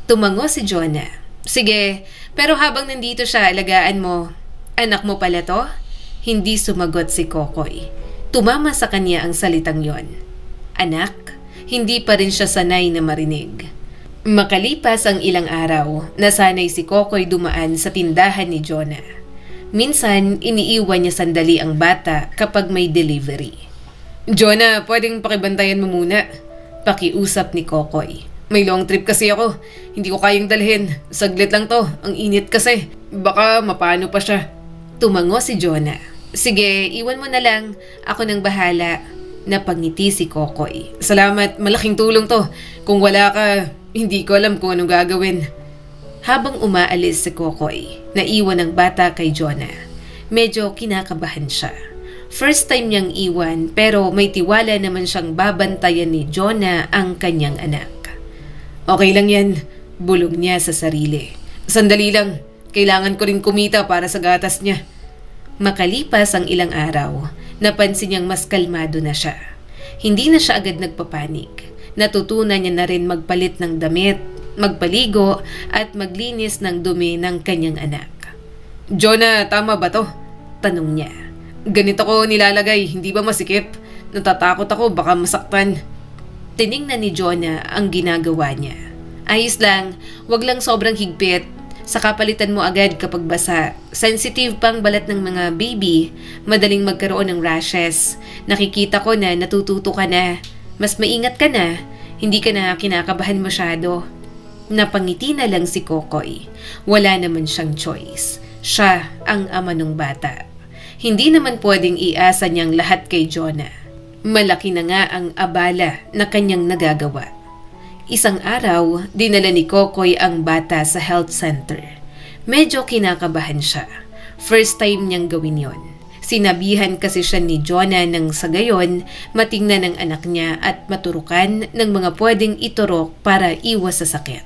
Tumango si Jonah. Sige, pero habang nandito siya, alagaan mo. Anak mo pala to? Hindi sumagot si Kokoy. Tumama sa kanya ang salitang yon. Anak, hindi pa rin siya sanay na marinig. Makalipas ang ilang araw, nasanay si Kokoy dumaan sa tindahan ni Jonah. Minsan, iniiwan niya sandali ang bata kapag may delivery. Jonah, pwedeng pakibantayan mo muna. Pakiusap ni Kokoy. May long trip kasi ako. Hindi ko kayang dalhin. Saglit lang to. Ang init kasi. Baka mapano pa siya. Tumango si Jonah. Sige, iwan mo na lang. Ako nang bahala. Napangiti si Kokoy. Salamat, malaking tulong to. Kung wala ka, hindi ko alam kung anong gagawin. Habang umaalis si Kokoy, naiwan ang bata kay Jonah. Medyo kinakabahan siya. First time niyang iwan pero may tiwala naman siyang babantayan ni Jonah ang kanyang anak. Okay lang yan, bulong niya sa sarili. Sandali lang, kailangan ko rin kumita para sa gatas niya. Makalipas ang ilang araw, napansin niyang mas kalmado na siya. Hindi na siya agad nagpapanik. Natutunan niya na rin magpalit ng damit, magpaligo at maglinis ng dumi ng kanyang anak. Jonah, tama ba to? Tanong niya. Ganito ko nilalagay, hindi ba masikip? Natatakot ako, baka masaktan. Tiningnan ni Jonah ang ginagawa niya. Ayos lang, wag lang sobrang higpit. Saka palitan mo agad kapag basa. Sensitive pang balat ng mga baby, madaling magkaroon ng rashes. Nakikita ko na natututo ka na. Mas maingat ka na, hindi ka na kinakabahan masyado. Napangiti na lang si Kokoy. Wala naman siyang choice. Siya ang ama ng bata. Hindi naman pwedeng iasa niyang lahat kay Jonah. Malaki na nga ang abala na kanyang nagagawa. Isang araw, dinala ni Kokoy ang bata sa health center. Medyo kinakabahan siya. First time niyang gawin yon. Sinabihan kasi siya ni Jonah nang sa gayon matingnan ng anak niya at maturukan ng mga pwedeng iturok para iwas sa sakit.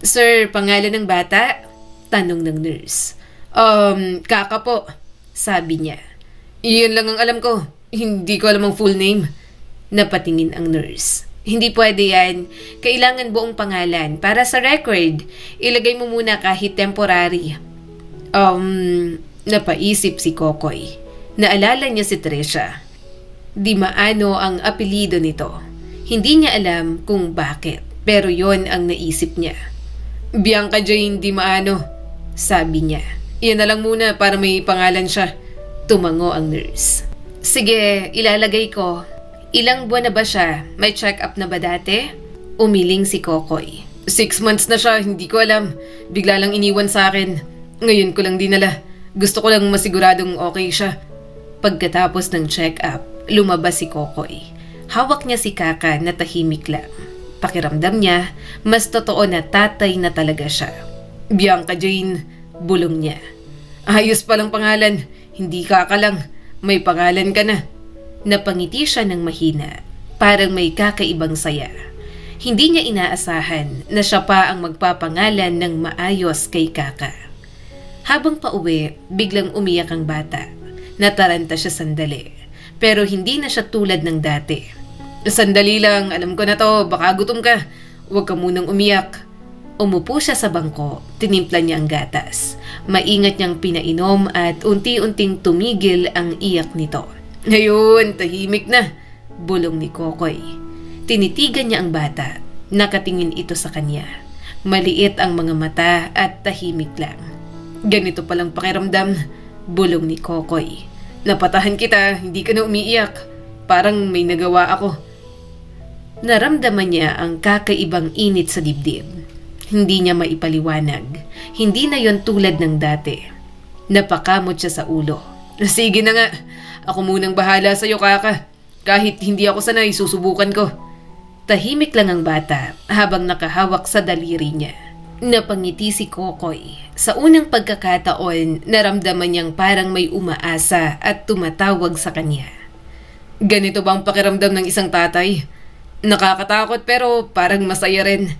Sir, pangalan ng bata? Tanong ng nurse. Kaka po, sabi niya. Iyon lang ang alam ko. Hindi ko alam ang full name. Napatingin ang nurse. Hindi pwede yan. Kailangan buong pangalan. Para sa record, ilagay mo muna kahit temporary. Napaisip si Kokoy. Naalala niya si Trisha. Di maano ang apelido nito. Hindi niya alam kung bakit, pero yon ang naisip niya. Bianca Jane Di Maano, sabi niya. Iyan na lang muna para may pangalan siya. Tumango ang nurse. Sige, ilalagay ko. Ilang buwan na ba siya? May check-up na ba dati? Umiling si Kokoy. 6 months na siya, hindi ko alam. Bigla lang iniwan sa akin. Ngayon ko lang dinala. Gusto ko lang masiguradong okay siya. Pagkatapos ng check-up, lumabas si Kokoy. Hawak niya si Kaka na tahimik lang. Pakiramdam niya, mas totoo na tatay na talaga siya. Bianca Jane, bulong niya. Ayos palang pangalan, hindi Kaka lang. May pangalan ka na. Napangiti siya ng mahina, parang may kakaibang saya. Hindi niya inaasahan na siya pa ang magpapangalan ng maayos kay Kaka. Habang pauwi, biglang umiyak ang bata. Nataranta siya sandali, pero hindi na siya tulad ng dati. Sandali lang, alam ko na to, baka gutom ka. Huwag ka munang umiyak. Umupo siya sa bangko, tinimpla niya ang gatas. Maingat niyang pinainom at unti-unting tumigil ang iyak nito. Ngayon, tahimik na, bulong ni Kokoy. Tinitigan niya ang bata, nakatingin ito sa kanya. Maliit ang mga mata at tahimik lang. Ganito palang pakiramdam, bulong ni Kokoy. Napatahan kita, hindi ka na umiiyak. Parang may nagawa ako. Naramdaman niya ang kakaibang init sa dibdib. Hindi niya maipaliwanag. Hindi na yon tulad ng dati. Napakamot siya sa ulo. Sige na nga, ako munang bahala sa'yo, Kaka. Kahit hindi ako sanay, susubukan ko. Tahimik lang ang bata habang nakahawak sa daliri niya. Napangiti si Kokoy. Sa unang pagkakataon, naramdaman niyang parang may umaasa at tumatawag sa kanya. Ganito ba ang pakiramdam ng isang tatay? Nakakatakot pero parang masaya rin.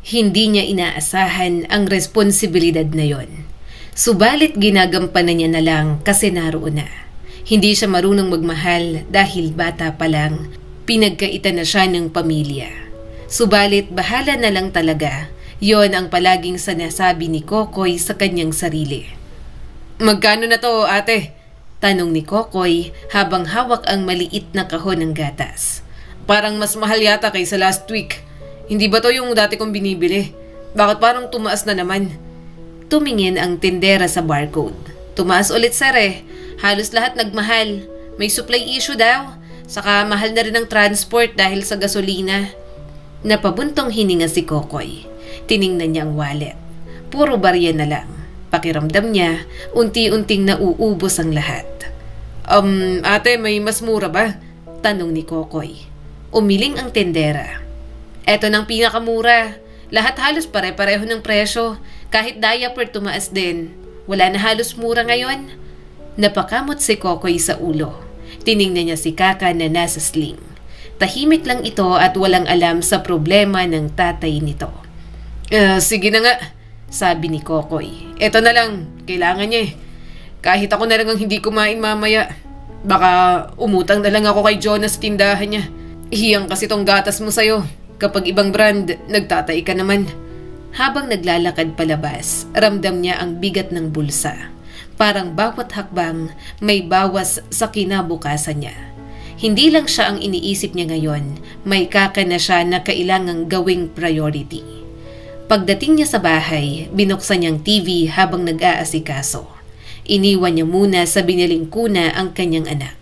Hindi niya inaasahan ang responsibilidad na yon. Subalit ginagampanan niya na lang kasi naroon na. Hindi siya marunong magmahal dahil bata pa lang. Pinagkaitan na siya ng pamilya. Subalit bahala na lang talaga. Yon ang palaging sinasabi ni Kokoy sa kanyang sarili. Magkano na to, ate? Tanong ni Kokoy habang hawak ang maliit na kahon ng gatas. Parang mas mahal yata kaysa last week. Hindi ba to yung dati kong binibili? Bakit parang tumaas na naman? Tumingin ang tindera sa barcode. Tumaas ulit, sir eh. Halos lahat nagmahal. May supply issue daw. Saka mahal na rin ang transport dahil sa gasolina. Napabuntong hininga si Kokoy. Tiningnan niya ang wallet. Puro barya na lang. Pakiramdam niya, unti-unting nauubos ang lahat. Ate, may mas mura ba? Tanong ni Kokoy. Umiling ang tendera. Eto nang pinakamura. Lahat halos pare-pareho ng presyo. Kahit diaper tumaas din. Wala na halos mura ngayon. Napakamot si Kokoy sa ulo. Tiningnan niya si Kaka na nasa sling. Tahimik lang ito at walang alam sa problema ng tatay nito. Sige na nga, sabi ni Kokoy. Eto na lang, kailangan niya eh. Kahit ako na lang ang hindi kumain mamaya. Baka umutang na lang ako kay Jonas tindahan niya. Hiyang kasi tong gatas mo sa'yo. Kapag ibang brand, nagtatay ka naman. Habang naglalakad palabas, ramdam niya ang bigat ng bulsa. Parang bawat hakbang may bawas sa kinabukasan niya. Hindi lang siya ang iniisip niya ngayon, may Kaka na siya na kailangang gawing priority. Pagdating niya sa bahay, binuksan niyang TV habang nag-aasikaso. Iniwan niya muna sa biniling kuna ang kanyang anak.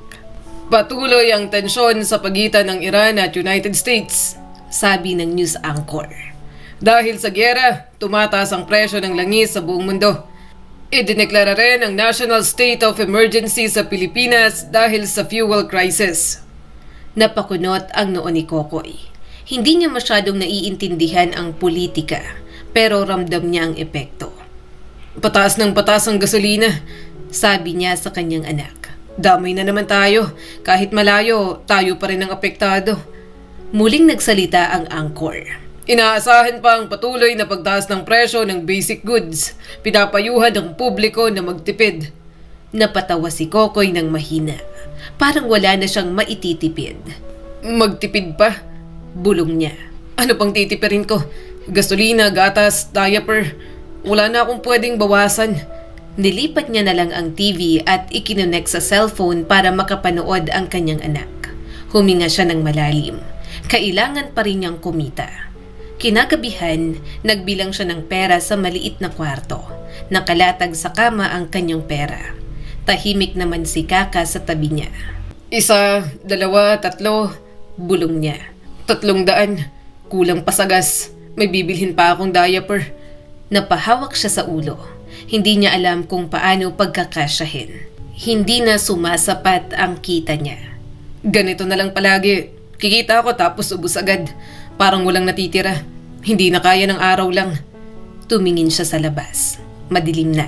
Patuloy ang tensyon sa pagitan ng Iran at United States, sabi ng news anchor. Dahil sa gyera, tumataas ang presyo ng langis sa buong mundo. Idineklara rin ang National State of Emergency sa Pilipinas dahil sa fuel crisis. Napakunot ang noo ni Kokoy. Hindi niya masyadong naiintindihan ang politika, pero ramdam niya ang epekto. Pataas ng pataas ang gasolina, sabi niya sa kanyang anak. Damay na naman tayo, kahit malayo, tayo pa rin ang apektado. Muling nagsalita ang anchor. Inaasahan pa ang patuloy na pagtaas ng presyo ng basic goods. Pinapayuhan ng publiko na magtipid. Napatawa si Kokoy ng mahina. Parang wala na siyang maititipid. Magtipid pa? Bulong niya. Ano pang titipirin ko? Gasolina, gatas, diaper. Wala na akong pwedeng bawasan. Nilipat niya na lang ang TV at ikinonek sa cellphone para makapanood ang kanyang anak. Huminga siya ng malalim. Kailangan pa rin niyang kumita. Kinagabihan, nagbilang siya ng pera sa maliit na kwarto. Nakalatag sa kama ang kanyang pera. Tahimik naman si Kaka sa tabi niya. 1, 2, 3, bulong niya. 300, kulang pa sa gas. May bibilhin pa akong diaper. Napahawak siya sa ulo. Hindi niya alam kung paano pagkakasyahin. Hindi na sumasapat ang kita niya. Ganito na lang palagi. Kikita ako tapos ubos agad. Parang walang natitira. Hindi na kaya ng araw lang. Tumingin siya sa labas. Madilim na.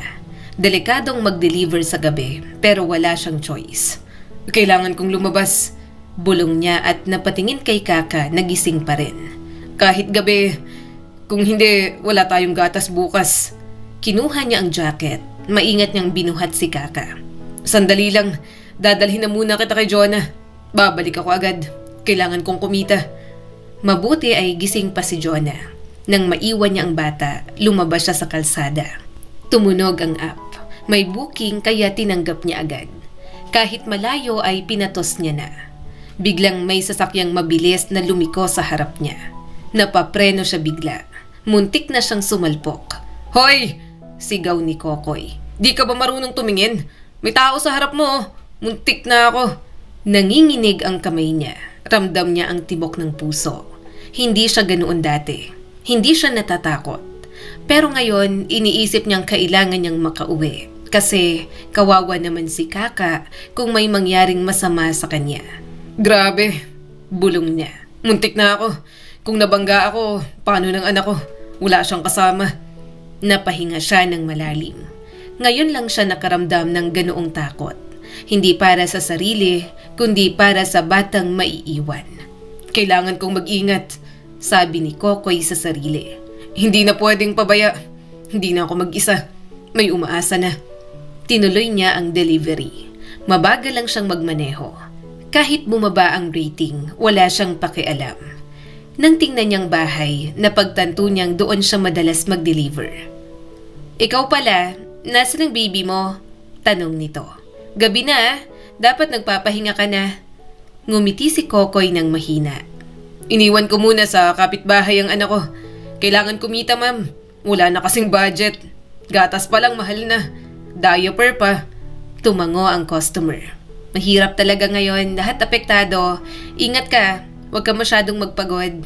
Delikadong mag-deliver sa gabi pero wala siyang choice. Kailangan kong lumabas. Bulong niya at napatingin kay Kaka na gising pa rin. Kahit gabi, kung hindi, wala tayong gatas bukas. Kinuha niya ang jacket. Maingat niyang binuhat si Kaka. Sandali lang, dadalhin na muna kita kay Jonah. Babalik ako agad. Kailangan kong kumita. Mabuti ay gising pa si Jonah. Nang maiwan niya ang bata, lumabas siya sa kalsada. Tumunog ang app. May booking kaya tinanggap niya agad. Kahit malayo ay pinatos niya na. Biglang may sasakyang mabilis na lumiko sa harap niya. Napapreno siya bigla. Muntik na siyang sumalpok. Hoy! Sigaw ni Kokoy. Di ka ba marunong tumingin? May tao sa harap mo. Muntik na ako. Nanginginig ang kamay niya. Ramdam niya ang tibok ng puso. Hindi siya ganoon dati. Hindi siya natatakot. Pero ngayon, iniisip niyang kailangan niyang makauwi. Kasi kawawa naman si Kaka kung may mangyaring masama sa kanya. Grabe, bulong niya. Muntik na ako. Kung nabangga ako, paano ng anak ko? Wala siyang kasama. Napahinga siya ng malalim. Ngayon lang siya nakaramdam ng ganoong takot. Hindi para sa sarili, kundi para sa batang maiiwan. Kailangan kong mag-ingat, sabi ni Kokoy sa sarili. Hindi na pwedeng pabaya. Hindi na ako mag-isa. May umaasa na. Tinuloy niya ang delivery. Mabagal lang siyang magmaneho. Kahit bumaba ang rating, wala siyang pakialam. Nang tingnan niyang bahay, napagtanto niyang doon siya madalas mag-deliver. Ikaw pala, nasaan ang baby mo? Tanong nito. Gabi na, dapat nagpapahinga ka na. Ngumiti si Kokoy ng mahina. Iniwan ko muna sa kapitbahay ang anak ko. Kailangan kumita, ma'am. Wala na kasing budget. Gatas pa lang mahal na. Diaper pa. Tumango ang customer. Mahirap talaga ngayon, lahat apektado. Ingat ka, huwag ka masyadong magpagod.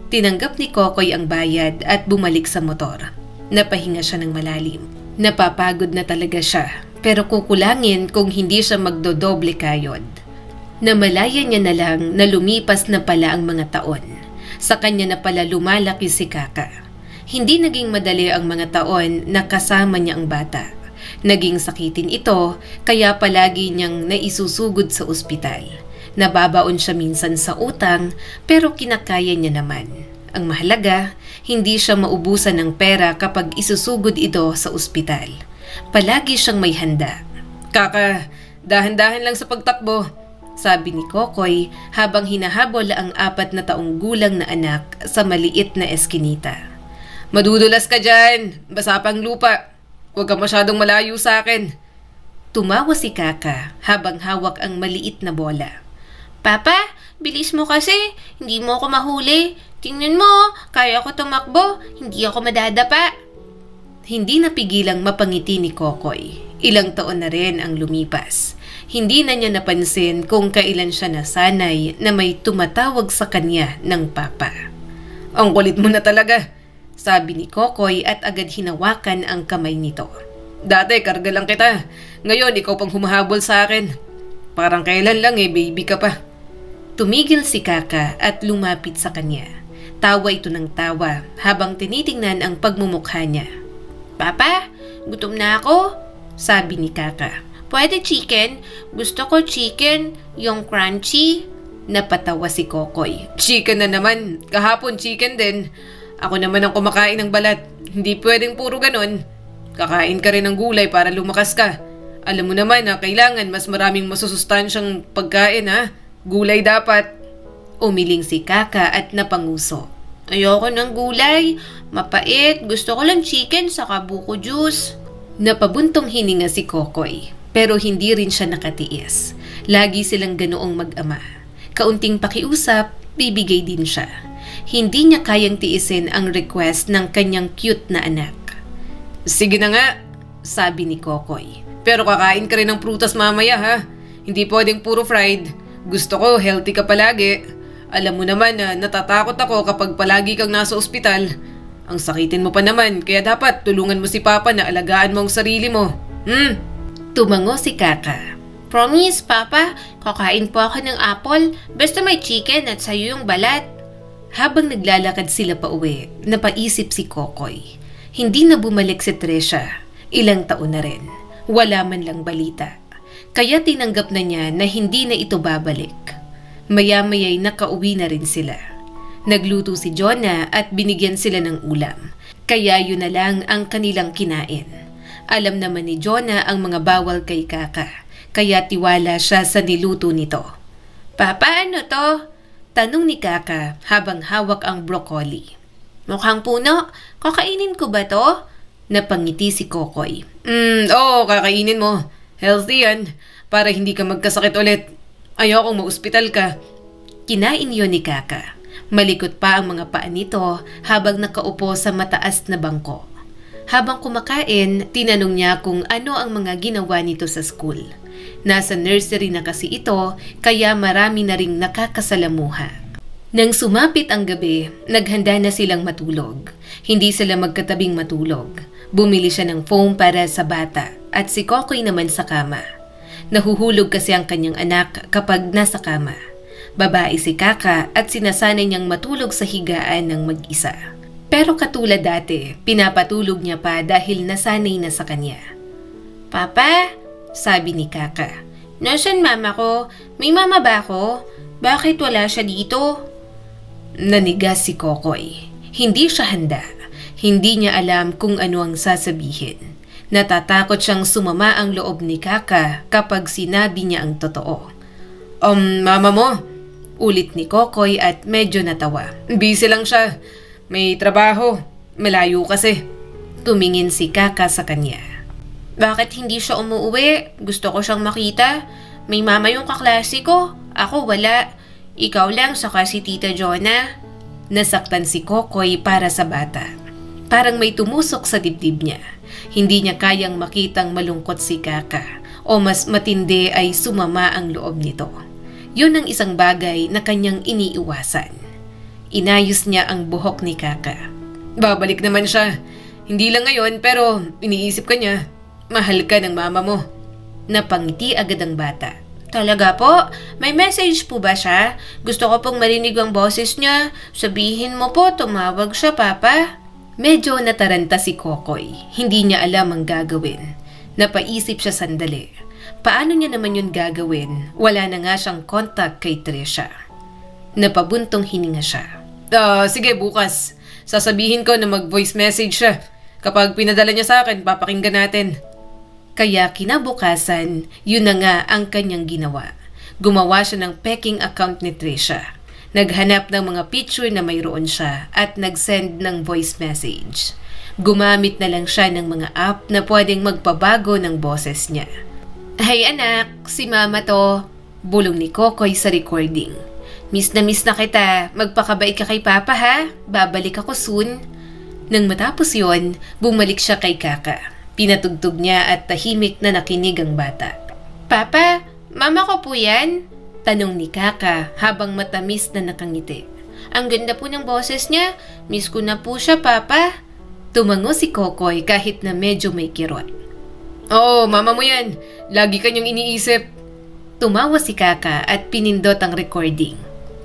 Tinanggap ni Kokoy ang bayad at bumalik sa motor. Napahinga siya ng malalim. Napapagod na talaga siya, pero kukulangin kung hindi siya magdodoble kayod. Namalayan niya na lang na lumipas na pala ang mga taon. Sa kanya na pala lumalaki si Kaka. Hindi naging madali ang mga taon na kasama niya ang bata. Naging sakitin ito kaya palagi niyang naisusugod sa ospital. Nababaon siya minsan sa utang pero kinakaya niya naman. Ang mahalaga, hindi siya maubusan ng pera kapag isusugod ito sa ospital. Palagi siyang may handa. Kaka, dahan-dahan lang sa pagtakbo, sabi ni Kokoy habang hinahabol ang 4 na taong gulang na anak sa maliit na eskinita. Madudulas ka dyan, basa pang lupa. Huwag ka masyadong malayo sa akin. Tumawa si Kaka habang hawak ang maliit na bola. Papa, bilis mo kasi. Hindi mo ako mahuli. Tingnan mo, kaya ko tumakbo. Hindi ako madadapa. Hindi napigilang mapangiti ni Kokoy. Ilang taon na rin ang lumipas. Hindi na niya napansin kung kailan siya nasanay na may tumatawag sa kanya ng papa. Ang kulit mo na talaga, sabi ni Kokoy at agad hinawakan ang kamay nito. Dati karga lang kita. Ngayon ikaw pang humahabol sa akin. Parang kailan lang baby ka pa. Tumigil si Kaka at lumapit sa kanya. Tawa ito ng tawa habang tinitingnan ang pagmumukha niya. Papa, gutom na ako, sabi ni Kaka. Pwede chicken? Gusto ko chicken, yung crunchy. Napatawa si Kokoy. Chicken na naman. Kahapon chicken din. Ako naman ang kumakain ng balat. Hindi pwedeng puro ganon. Kakain ka rin ng gulay para lumakas ka. Alam mo naman na kailangan mas maraming masusustansyang pagkain ha. Gulay dapat. Umiling si Kaka at napanguso. Ayoko ng gulay. Mapait. Gusto ko lang chicken saka buko juice. Napabuntong hininga si Kokoy. Pero hindi rin siya nakatiis. Lagi silang ganoong mag-ama. Kaunting pakiusap, bibigay din siya. Hindi niya kayang tiisin ang request ng kanyang cute na anak. Sige na nga, sabi ni Kokoy. Pero kakain ka rin ng prutas mamaya ha. Hindi pwedeng puro fried. Gusto ko healthy ka palagi. Alam mo naman na natatakot ako kapag palagi kang nasa ospital. Ang sakitin mo pa naman kaya dapat tulungan mo si Papa na alagaan mo ang sarili mo. Tumango si Kaka. Promise, Papa, kakain po ako ng apple. Basta may chicken at sayo yung balat. Habang naglalakad sila pa uwi, napaisip si Kokoy. Hindi na bumalik si Tresha. Ilang taon na rin. Wala man lang balita. Kaya tinanggap na niya na hindi na ito babalik. Maya-maya'y nakauwi na rin sila. Nagluto si Jonah at binigyan sila ng ulam. Kaya yun na lang ang kanilang kinain. Alam naman ni Jonah ang mga bawal kay Kaka. Kaya tiwala siya sa niluto nito. Papa, ano to? Tanong ni Kaka habang hawak ang broccoli. Mukhang puno. Kakainin ko ba to? Napangiti si Kokoy. Oo, kakainin mo. Healthy yan. Para hindi ka magkasakit ulit. Ayokong ma-ospital ka. Kinain yun ni Kaka. Malikot pa ang mga paa nito habang nakaupo sa mataas na bangko. Habang kumakain, tinanong niya kung ano ang mga ginawa nito sa school. Nasa nursery na kasi ito, kaya marami na ring nakakasalamuha. Nang sumapit ang gabi, naghanda na silang matulog. Hindi sila magkatabing matulog. Bumili siya ng foam para sa bata at si Kokoy naman sa kama. Nahuhulog kasi ang kanyang anak kapag nasa kama. Babae si Kaka at sinasanay niyang matulog sa higaan ng mag-isa. Pero katulad dati, pinapatulog niya pa dahil nasanay na sa kanya. Papa, sabi ni Kaka. Nasaan mama ko? May mama ba ako? Bakit wala siya dito? Nanigas si Kokoy. Hindi siya handa. Hindi niya alam kung ano ang sasabihin. Natatakot siyang sumama ang loob ni Kaka kapag sinabi niya ang totoo. Mama mo? Ulit ni Kokoy at medyo natawa. Busy lang siya. May trabaho. Malayo kasi. Tumingin si Kaka sa kanya. Bakit hindi siya umuwi? Gusto ko siyang makita. May mama yung kaklase ko. Ako wala. Ikaw lang saka si Tita Jonah. Nasaktan si Kokoy para sa bata. Parang may tumusok sa dibdib niya. Hindi niya kayang makitang malungkot si Kaka. O mas matindi ay sumama ang loob nito. Yun ang isang bagay na kanyang iniiwasan. Inayos niya ang buhok ni Kaka. Babalik naman siya. Hindi lang ngayon pero iniisip ka niya. Mahal ka ng mama mo. Napangiti agad ang bata. Talaga po? May message po ba siya? Gusto ko pong marinig ang boses niya. Sabihin mo po, tumawag siya, Papa. Medyo nataranta si Kokoy. Hindi niya alam ang gagawin. Napaisip siya sandali. Paano niya naman yun gagawin? Wala na nga siyang contact kay Trisha. Napabuntong hininga siya. Sige, bukas. Sasabihin ko na mag-voice message siya. Kapag pinadala niya sa akin, papakinggan natin. Kaya kinabukasan, yun na nga ang kanyang ginawa. Gumawa siya ng peking account ni Trisha. Naghanap ng mga picture na mayroon siya at nag-send ng voice message. Gumamit na lang siya ng mga app na pwedeng magpabago ng boses niya. "Hey anak, si mama to," bulong ni Kokoy sa recording. Miss na kita, magpakabait ka kay papa ha, babalik ako soon." Nang matapos yon, bumalik siya kay Kaka. Pinatugtog niya at tahimik na nakinig ang bata. "Papa, mama ko po yan?" tanong ni Kaka habang matamis na nakangiti. "Ang ganda po ng boses niya, miss ko na po siya papa." Tumango si Kokoy kahit na medyo may kirot. "Oo, mama mo yan. Lagi kanyang iniisip." Tumawa si Kaka at pinindot ang recording.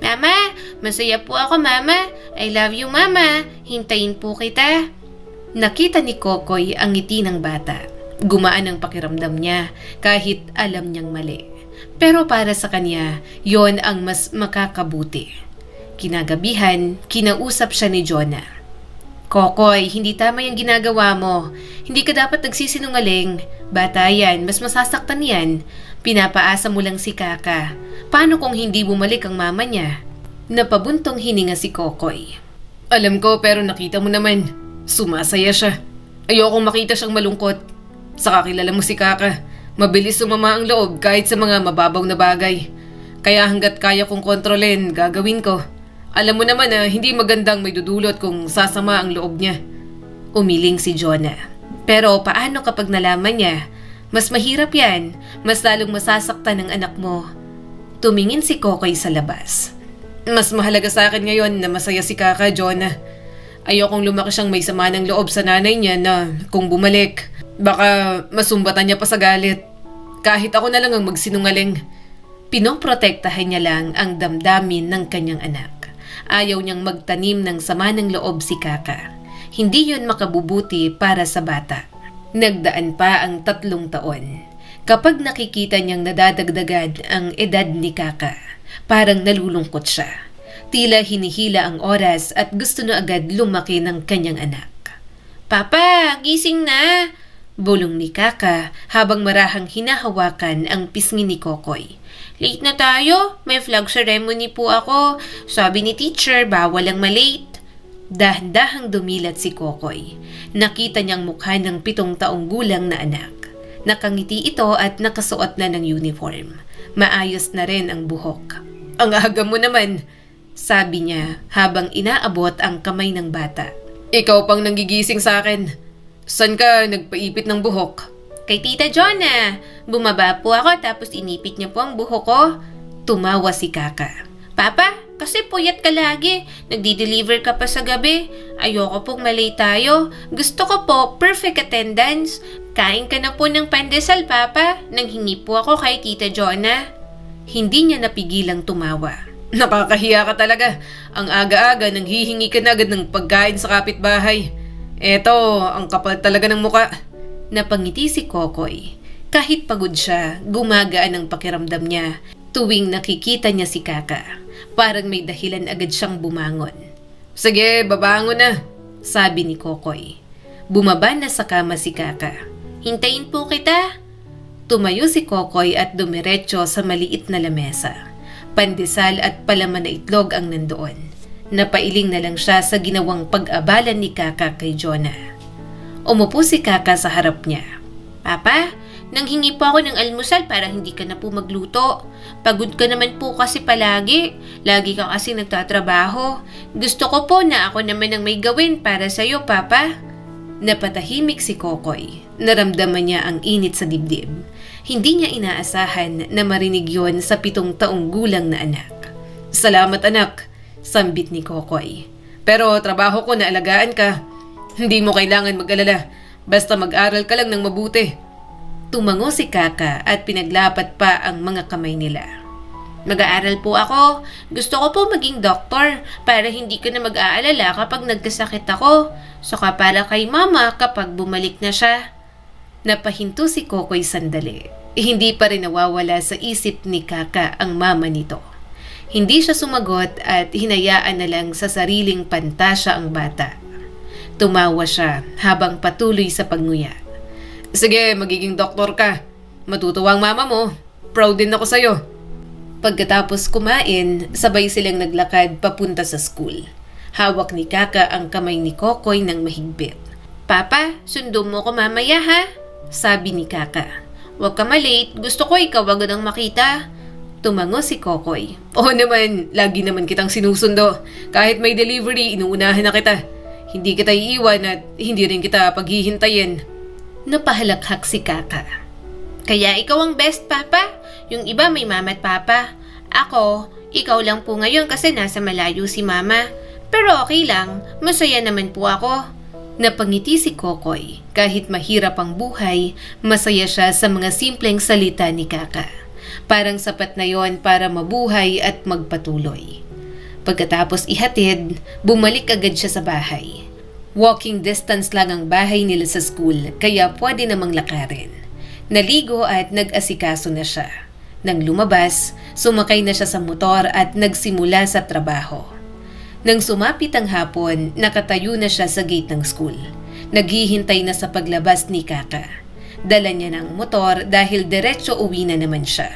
"Mama, masaya po ako mama. I love you mama. Hintayin po kita." Nakita ni Kokoy ang ngiti ng bata. Gumaan ang pakiramdam niya kahit alam niyang mali. Pero para sa kanya, yon ang mas makakabuti. Kinagabihan, kinausap siya ni Jonah. "Kokoy, hindi tama yung ginagawa mo. Hindi ka dapat nagsisinungaling. Bata yan, mas masasaktan yan. Pinapaasa mo lang si Kaka. Paano kung hindi bumalik ang mama niya?" Napabuntong hininga si Kokoy. "Alam ko pero nakita mo naman. Sumasaya siya. Ayokong makita siyang malungkot. Saka kilala mo si Kaka. Mabilis sumama ang loob kahit sa mga mababaw na bagay. Kaya hanggat kaya kong kontrolin, gagawin ko. Alam mo naman na hindi magandang may dudulot kung sasama ang loob niya." Umiling si Jonah. "Pero paano kapag nalaman niya? Mas mahirap yan. Mas lalong masasaktan ng anak mo." Tumingin si Kokoy sa labas. "Mas mahalaga sa akin ngayon na masaya si Kaka, Jonah. Ayokong lumaki siyang may sama ng loob sa nanay niya na kung bumalik, baka masumbatan niya pa sa galit. Kahit ako na lang ang magsinungaling." Pinoprotektahan niya lang ang damdamin ng kanyang anak. Ayaw niyang magtanim ng sama ng loob si Kaka. Hindi yun makabubuti para sa bata. Nagdaan pa ang 3 taon. Kapag nakikita niyang nadadagdagan ang edad ni Kaka, parang nalulungkot siya. Tila hinihila ang oras at gusto na agad lumaki ng kanyang anak. "Papa, gising na!" bulong ni Kaka habang marahang hinahawakan ang pisngi ni Kokoy. "Late na tayo. May flag ceremony po ako. Sabi ni teacher, bawal ang malate." Dahan-dahang dumilat si Kokoy. Nakita niyang mukha ng 7 taong gulang na anak. Nakangiti ito at nakasuot na ng uniform. Maayos na rin ang buhok. "Ang aga mo naman," sabi niya habang inaabot ang kamay ng bata. "Ikaw pang nanggigising sa akin. San ka nagpaipit ng buhok?" "Kay Tita Jonah. Bumaba po ako tapos inipit niya po ang buhok ko." Tumawa si Kaka. "Papa, kasi puyat ka lagi. Nagdi-deliver ka pa sa gabi. Ayoko pong malay tayo. Gusto ko po perfect attendance. Kain ka na po ng pandesal, Papa. Nanghingi po ako kay Tita Jonah." Hindi niya napigilang tumawa. "Nakakahiya ka talaga. Ang aga-aga nang hihingi ka na agad ng pagkain sa kapitbahay. Eto, ang kapal talaga ng muka." Napangiti si Kokoy. Kahit pagod siya, gumagaan ang pakiramdam niya tuwing nakikita niya si Kaka. Parang may dahilan agad siyang bumangon. "Sige, babangon na," sabi ni Kokoy. Bumaba na sa kama si Kaka. "Hintayin po kita." Tumayo si Kokoy at dumiretso sa maliit na lamesa. Pandesal at palaman na itlog ang nandoon. Napailing na lang siya sa ginawang pag-abalan ni Kaka kay Jonah. Umupo si Kaka sa harap niya. "Papa, nanghingi po ako ng almusal para hindi ka na po magluto. Pagod ka naman po kasi palagi. Lagi ka kasi nagtatrabaho. Gusto ko po na ako naman ang may gawin para sa'yo, Papa." Napatahimik si Kokoy. Naramdaman niya ang init sa dibdib. Hindi niya inaasahan na marinig yon sa 7 taong gulang na anak. "Salamat anak," sambit ni Kokoy. "Pero trabaho ko na alagaan ka. Hindi mo kailangan mag-alala. Basta mag-aral ka lang ng mabuti." Tumango si Kaka at pinaglapat pa ang mga kamay nila. "Mag-aaral po ako. Gusto ko po maging doktor para hindi ko na mag-aalala kapag nagkasakit ako. Saka para kay mama kapag bumalik na siya." Napahinto si Kokoy sandali. Hindi pa rin nawawala sa isip ni Kaka ang mama nito. Hindi siya sumagot at hinayaan na lang sa sariling pantasya ang bata. Tumawa siya habang patuloy sa pagnguya. Sige, magiging doktor ka. Matutuwa ang mama mo. Proud din ako sa'yo. Pagkatapos kumain, sabay silang naglakad papunta sa school. Hawak ni Kaka ang kamay ni Kokoy ng mahigpit. Papa, sundo mo ko mamaya ha? Sabi ni Kaka. Huwag ka malate, gusto ko ikaw agad ang makita. Tumango si Kokoy. Oo naman, lagi naman kitang sinusundo. Kahit may delivery, inuunahan na kita. Hindi kita iiwan at hindi rin kita paghihintayin. Napahalakhak si Kaka. Kaya ikaw ang best, Papa. Yung iba may mama at papa. Ako, ikaw lang po ngayon kasi nasa malayo si mama. Pero okay lang, masaya naman po ako. Napangiti si Kokoy. Kahit mahirap ang buhay, masaya siya sa mga simpleng salita ni Kaka. Parang sapat na yon para mabuhay at magpatuloy. Pagkatapos ihatid, bumalik agad siya sa bahay. Walking distance lang ang bahay nila sa school, kaya pwede namang lakarin. Naligo at nag-asikaso na siya. Nang lumabas, sumakay na siya sa motor at nagsimula sa trabaho. Nang sumapit ang hapon, nakatayo na siya sa gate ng school. Naghihintay na sa paglabas ni Kaka. Dala niya ng motor dahil diretso uwi na naman siya.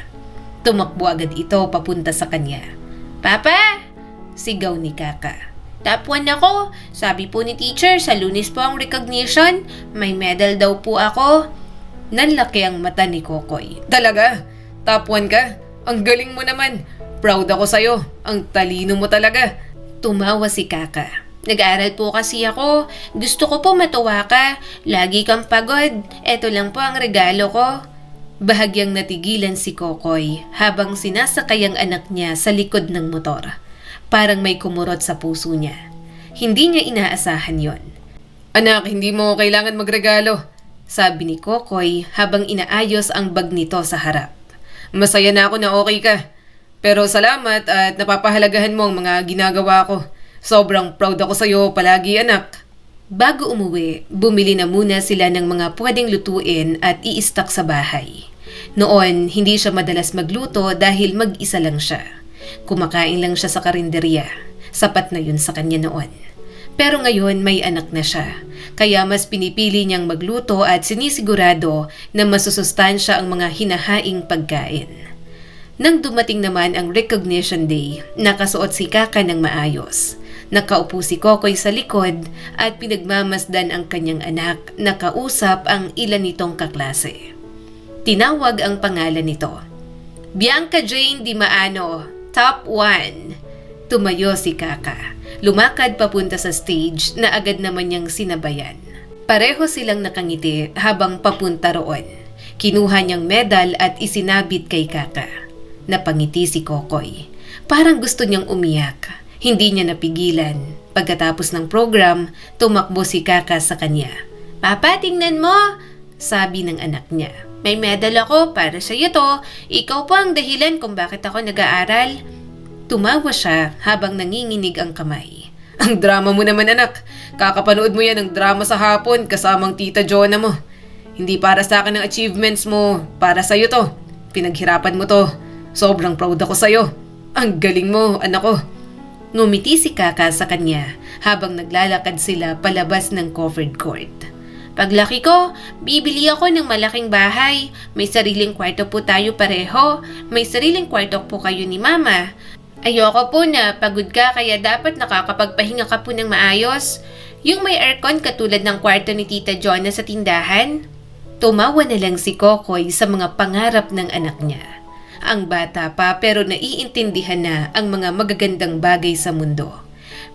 Tumakbo agad ito papunta sa kanya. Papa! Sigaw ni Kaka. Top 1 ako. Sabi po ni teacher, sa Lunes po ang recognition. May medal daw po ako. Nanlaki ang mata ni Kokoy. Talaga? Top 1 ka? Ang galing mo naman. Proud ako sa'yo. Ang talino mo talaga. Tumawa si Kaka. Nag-aaral po kasi ako. Gusto ko po matuwa ka. Lagi kang pagod. Eto lang po ang regalo ko. Bahagyang natigilan si Kokoy habang sinasakay ang anak niya sa likod ng motor. Parang may kumurot sa puso niya. Hindi niya inaasahan yon. Anak, hindi mo kailangan magregalo. Sabi ni Kokoy habang inaayos ang bag nito sa harap. Masaya na ako na okay ka. Pero salamat at napapahalagahan mo ang mga ginagawa ko. Sobrang proud ako sa'yo palagi, anak. Bago umuwi, bumili na muna sila ng mga pwedeng lutuin at i-stock sa bahay. Noon, hindi siya madalas magluto dahil mag-isa lang siya. Kumakain lang siya sa karinderya. Sapat na yun sa kanya noon. Pero ngayon may anak na siya. Kaya mas pinipili niyang magluto at sinisigurado na masusustansya ang mga hinahaing pagkain. Nang dumating naman ang recognition day, nakasuot si Kaka ng maayos. Nakaupo si Kokoy sa likod at pinagmamasdan ang kanyang anak na kausap ang ilan nitong kaklase. Tinawag ang pangalan nito. Bianca Jane Di Maano, top 1. Tumayo si Kaka. Lumakad papunta sa stage na agad naman niyang sinabayan. Pareho silang nakangiti habang papunta roon. Kinuha niyang medal at isinabit kay Kaka. Napangiti si Kokoy. Parang gusto niyang umiyak. Hindi niya napigilan. Pagkatapos ng program, tumakbo si Kaka sa kanya. Papa, tingnan mo! Sabi ng anak niya. May medal ako para sa iyo to. Ikaw po ang dahilan kung bakit ako nag-aaral. Tumawa siya habang nanginginig ang kamay. Ang drama mo naman, anak. Kakapanood mo yan ng drama sa hapon kasamang tita Jonah mo. Hindi para sa akin ang achievements mo. Para sa iyo to. Pinaghirapan mo to. Sobrang proud ako sa'yo. Ang galing mo, anak ko. Ngumiti si Kaka sa kanya habang naglalakad sila palabas ng covered court. Paglaki ko, bibili ako ng malaking bahay. May sariling kwarto po tayo pareho. May sariling kwarto po kayo ni Mama. Ayoko po na pagod ka kaya dapat nakakapagpahinga ka po ng maayos. Yung may aircon katulad ng kwarto ni Tita Jonah sa tindahan. Tumawa na lang si Kokoy sa mga pangarap ng anak niya. Ang bata pa pero naiintindihan na ang mga magagandang bagay sa mundo.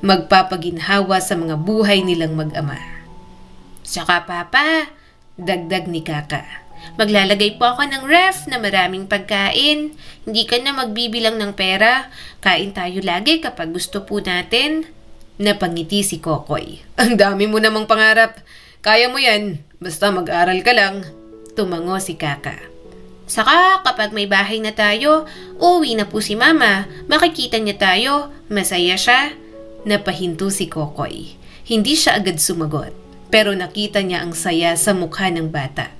Magpapaginhawa sa mga buhay nilang mag-ama. Saka Papa, dagdag ni Kaka, maglalagay po ako ng ref na maraming pagkain. Hindi ka na magbibilang ng pera. Kain tayo lagi kapag gusto po natin. Napangiti si Kokoy. Ang dami mo namang pangarap. Kaya mo yan. Basta mag-aral ka lang. Tumango si Kaka. Saka kapag may bahay na tayo, uuwi na po si Mama. Makikita niya tayo. Masaya siya. Napahinto si Kokoy. Hindi siya agad sumagot. Pero nakita niya ang saya sa mukha ng bata.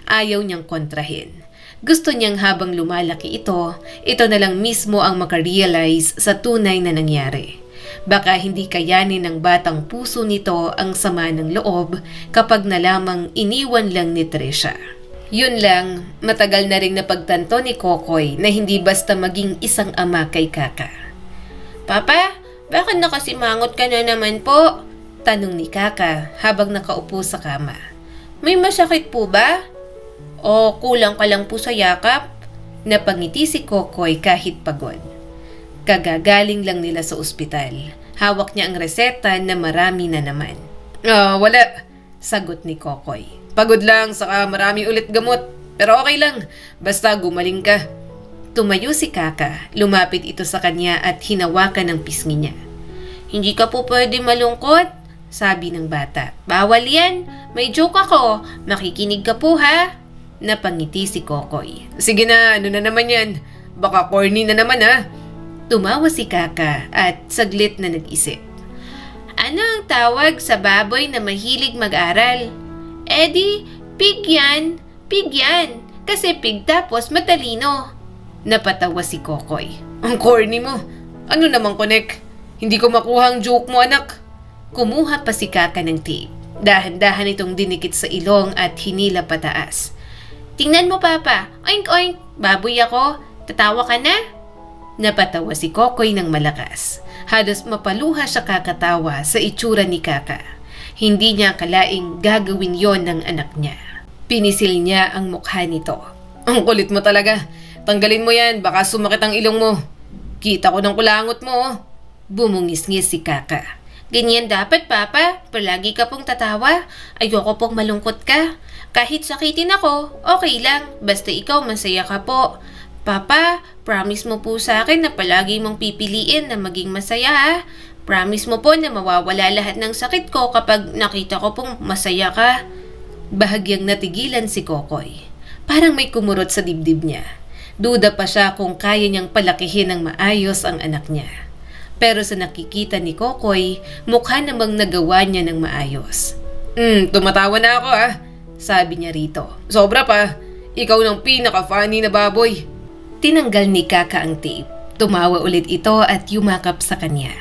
Ayaw niyang kontrahin. Gusto niyang habang lumalaki ito na lang mismo ang makarealize sa tunay na nangyari. Baka hindi kayanin ng batang puso nito ang sama ng loob kapag nalamang iniwan lang ni Trisha. Yun lang, matagal na ring napagtanto ni Kokoy na hindi basta maging isang ama kay Kaka. Papa, bakit nakasimangot ka na naman po? Tanong ni Kaka habang nakaupo sa kama. May masakit po ba? O kulang ka lang po sa yakap? Napangiti si Kokoy kahit pagod. Kagagaling lang nila sa ospital. Hawak niya ang reseta na marami na naman. Wala, sagot ni Kokoy. Pagod lang, saka marami ulit gamot. Pero okay lang, basta gumaling ka. Tumayo si Kaka, lumapit ito sa kanya at hinawakan ang pisngi niya. Hindi ka po pwede malungkot, sabi ng bata. Bawal yan, may joke ako, makikinig ka po ha. Napangiti si Kokoy. Sige na, ano na naman yan? Baka corny na naman ha? Tumawa si Kaka at saglit na nag-isip. Ano ang tawag sa baboy na mahilig mag-aral? Eddie, pig yan. Pig yan. Kasi pig tapos matalino. Napatawa si Kokoy. Ang corny mo. Ano namang connect? Hindi ko makuha ang joke mo, anak. Kumuha pa si Kaka ng tape. Dahan-dahan itong dinikit sa ilong at hinila pataas. Tingnan mo, Papa. Oink, oink. Baboy ako. Tatawa ka na? Napatawa si Kokoy ng malakas. Halos mapaluha siya kakatawa sa itsura ni Kaka. Hindi niya akalaing gagawin yon ng anak niya. Pinisil niya ang mukha nito. Ang kulit mo talaga. Tanggalin mo yan. Baka sumakit ang ilong mo. Kita ko ng kulangot mo. Bumungis-ngis si Kaka. Ganyan dapat, Papa. Palagi ka pong tatawa. Ayoko pong malungkot ka. Kahit sakitin ako, okay lang. Basta ikaw masaya ka po. Papa, promise mo po sa akin na palagi mong pipiliin na maging masaya ha. Promise mo po na mawawala lahat ng sakit ko kapag nakita ko pong masaya ka. Bahagyang natigilan si Kokoy. Parang may kumurot sa dibdib niya. Duda pa siya kung kaya niyang palakihin ng maayos ang anak niya. Pero sa nakikita ni Kokoy, mukha namang nagawa niya ng maayos. Tumatawa na ako ah. Sabi niya rito. Sobra pa. Ikaw ng pinaka-funny na baboy. Tinanggal ni Kaka ang tape. Tumawa ulit ito at yumakap sa kanya.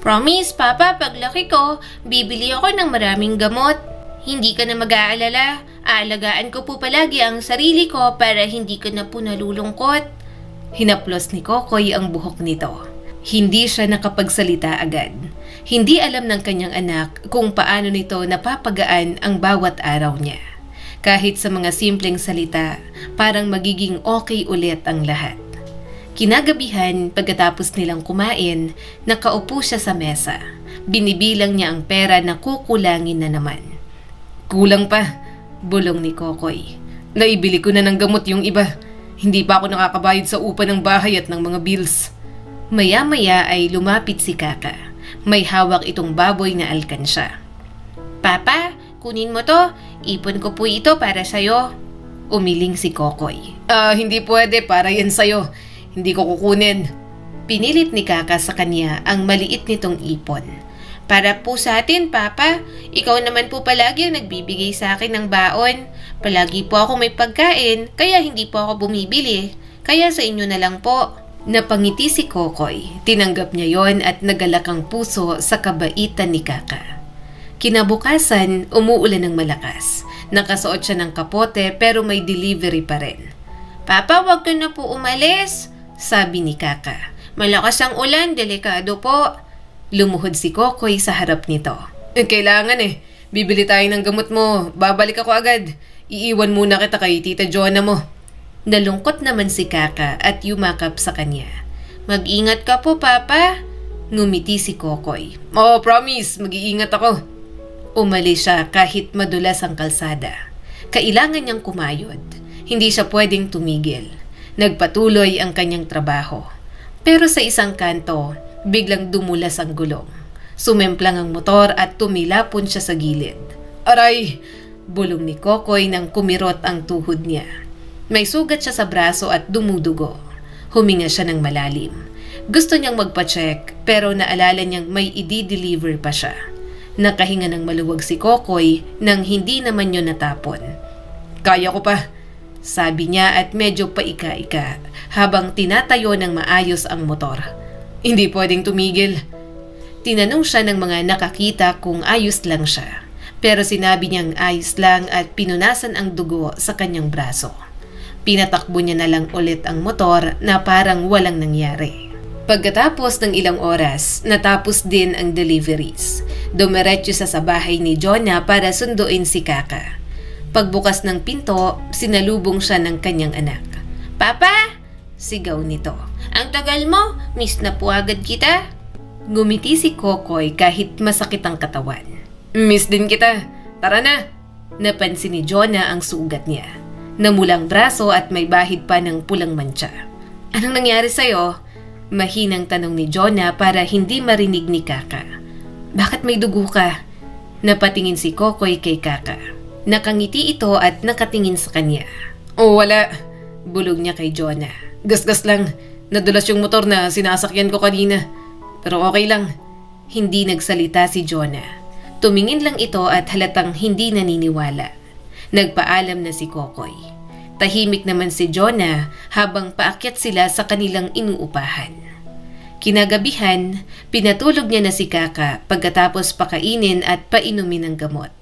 Promise, Papa, paglaki ko, bibili ako ng maraming gamot. Hindi ka na mag-aalala. Aalagaan ko po palagi ang sarili ko para hindi ka na po nalulungkot. Hinaplos ni Kokoy ang buhok nito. Hindi siya nakapagsalita agad. Hindi alam ng kanyang anak kung paano nito napapagaan ang bawat araw niya. Kahit sa mga simpleng salita, parang magiging okay ulit ang lahat. Kinagabihan, pagkatapos nilang kumain, nakaupo siya sa mesa. Binibilang niya ang pera na kukulangin na naman. Kulang pa, bulong ni Kokoy. Naibili ko na ng gamot yung iba. Hindi pa ako nakakabayad sa upa ng bahay at ng mga bills. Maya-maya ay lumapit si Kaka. May hawak itong baboy na alkansya. Papa, kunin mo to. Ipon ko po ito para sa'yo. Umiling si Kokoy. Hindi pwede. Para yan sa'yo. Hindi ko kukunin. Pinilit ni Kaka sa kanya ang maliit nitong ipon. Para po sa atin, Papa. Ikaw naman po palagi ang nagbibigay sa akin ng baon. Palagi po ako may pagkain, kaya hindi po ako bumibili. Kaya sa inyo na lang po. Napangiti si Kokoy. Tinanggap niya yon at nagalak ang puso sa kabaitan ni Kaka. Kinabukasan, umuulan ng malakas. Nakasuot siya ng kapote pero may delivery pa rin. Papa, wag ka na po umalis, sabi ni Kaka. Malakas ang ulan, delikado po. Lumuhod si Kokoy sa harap nito. Kailangan Bibili tayo ng gamot mo. Babalik ako agad. Iiwan muna kita kay Tita Joanna mo. Nalungkot naman si Kaka at yumakap sa kanya. Mag-ingat ka po, Papa. Ngumiti si Kokoy. Promise. Mag-iingat ako. Umalis siya kahit madulas ang kalsada. Kailangan niyang kumayod. Hindi siya pwedeng tumigil. Nagpatuloy ang kanyang trabaho. Pero sa isang kanto, biglang dumulas ang gulong. Sumemplang ang motor at tumilapon siya sa gilid. Aray! Bulong ni Kokoy nang kumirot ang tuhod niya. May sugat siya sa braso at dumudugo. Huminga siya ng malalim. Gusto niyang magpa-check pero naalala niyang may i-deliver pa siya. Nakahinga ng maluwag si Kokoy nang hindi naman yun natapon. Kaya ko pa, sabi niya at medyo paika-ika habang tinatayo ng maayos ang motor. Hindi pwedeng tumigil. Tinanong siya ng mga nakakita kung ayos lang siya. Pero sinabi niyang ayos lang at pinunasan ang dugo sa kanyang braso. Pinatakbo niya na lang ulit ang motor na parang walang nangyari. Pagkatapos ng ilang oras, natapos din ang deliveries. Dumiretso sa bahay ni Jonah para sunduin si Kaka. Pagbukas ng pinto, sinalubong siya ng kanyang anak. "Papa!" sigaw nito. "Ang tagal mo, miss na po agad kita." Ngumiti si Kokoy kahit masakit ang katawan. "Miss din kita, tara na." Napansin ni Jonah ang sugat niya. Namulang braso at may bahid pa ng pulang mantsa. "Anong nangyari sa'yo?" Mahinang tanong ni Jonah para hindi marinig ni Kaka. "Bakit may dugo ka?" Napatingin si Kokoy kay Kaka. Nakangiti ito at nakatingin sa kanya. "Oh, wala." Bulog niya kay Jonah. "Gasgas lang. Nadulas yung motor na sinasakyan ko kanina. Pero okay lang." Hindi nagsalita si Jonah. Tumingin lang ito at halatang hindi naniniwala. Nagpaalam na si Kokoy. Tahimik naman si Jonah habang paakyat sila sa kanilang inuupahan. Kinagabihan, pinatulog niya na si Kaka pagkatapos pakainin at painumin ng gamot.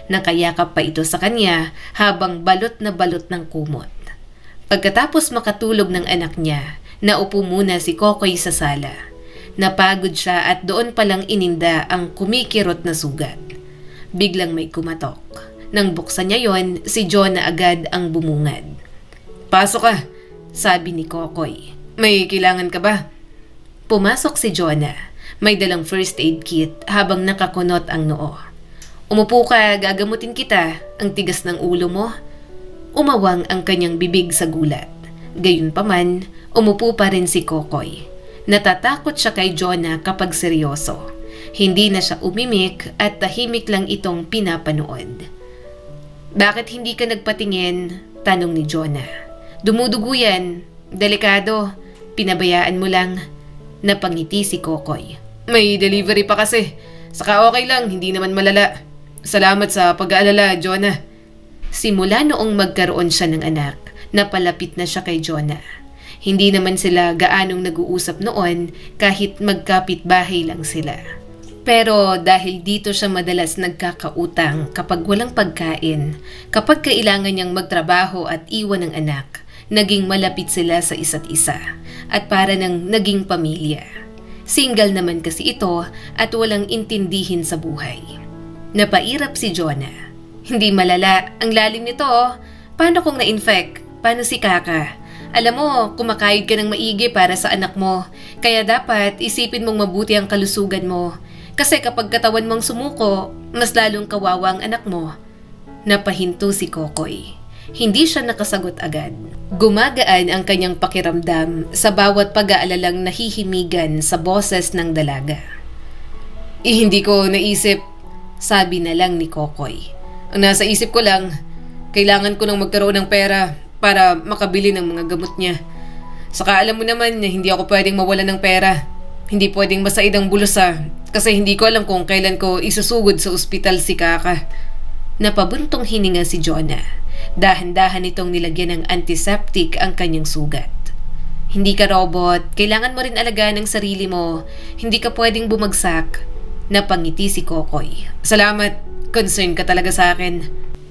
Nakayakap pa ito sa kanya habang balot na balot ng kumot. Pagkatapos makatulog ng anak niya, naupo muna si Kokoy sa sala. Napagod siya at doon palang ininda ang kumikirot na sugat. Biglang may kumatok. Nang buksan niya yon, si Jonah agad ang bumungad. "Pasok ka," sabi ni Kokoy. "May kailangan ka ba?" Pumasok si Jonah. May dalang first aid kit habang nakakunot ang noo. "Umupo ka, gagamutin kita. Ang tigas ng ulo mo." Umawang ang kanyang bibig sa gulat. Gayunpaman, umupo pa rin si Kokoy. Natatakot siya kay Jonah kapag seryoso. Hindi na siya umimik at tahimik lang itong pinapanood. "Bakit hindi ka nagpatingin?" tanong ni Jonah. "Dumudugo yan. Delikado. Pinabayaan mo lang." Napangiti si Kokoy. "May delivery pa kasi. Saka okay lang, hindi naman malala. Salamat sa pag-aalala, Jonah." Simula noong magkaroon siya ng anak, napalapit na siya kay Jonah. Hindi naman sila gaanong nag-uusap noon kahit magkapit-bahay lang sila. Pero dahil dito siya madalas nagkakautang kapag walang pagkain, kapag kailangan niyang magtrabaho at iwan ng anak, naging malapit sila sa isa't isa at para nang naging pamilya. Single naman kasi ito at walang intindihin sa buhay. Napairap si Jonah. "Hindi malala, ang lalim nito oh. Paano kung na-infect? Paano si Kaka? Alam mo, kumakayod ka ng maigi para sa anak mo, kaya dapat isipin mong mabuti ang kalusugan mo. Kasi kapag katawan mong sumuko, mas lalong kawawa ang anak mo." Napahinto si Kokoy. Hindi siya nakasagot agad. Gumagaan ang kanyang pakiramdam sa bawat pag-aalalang nahihimigan sa boses ng dalaga. Hindi ko naisip," sabi na lang ni Kokoy. "Ang nasa isip ko lang, kailangan ko nang magkaroon ng pera para makabili ng mga gamot niya. Saka alam mo naman na hindi ako pwedeng mawalan ng pera. Hindi pwedeng masaid ang bulusa kasi hindi ko alam kung kailan ko isusugod sa ospital si Kaka." Napabuntong hininga si Jonah. Dahan-dahan itong nilagyan ng antiseptic ang kanyang sugat. "Hindi ka robot, kailangan mo rin alagaan ang sarili mo. Hindi ka pwedeng bumagsak." Napangiti si Kokoy. "Salamat, concern ka talaga sa akin."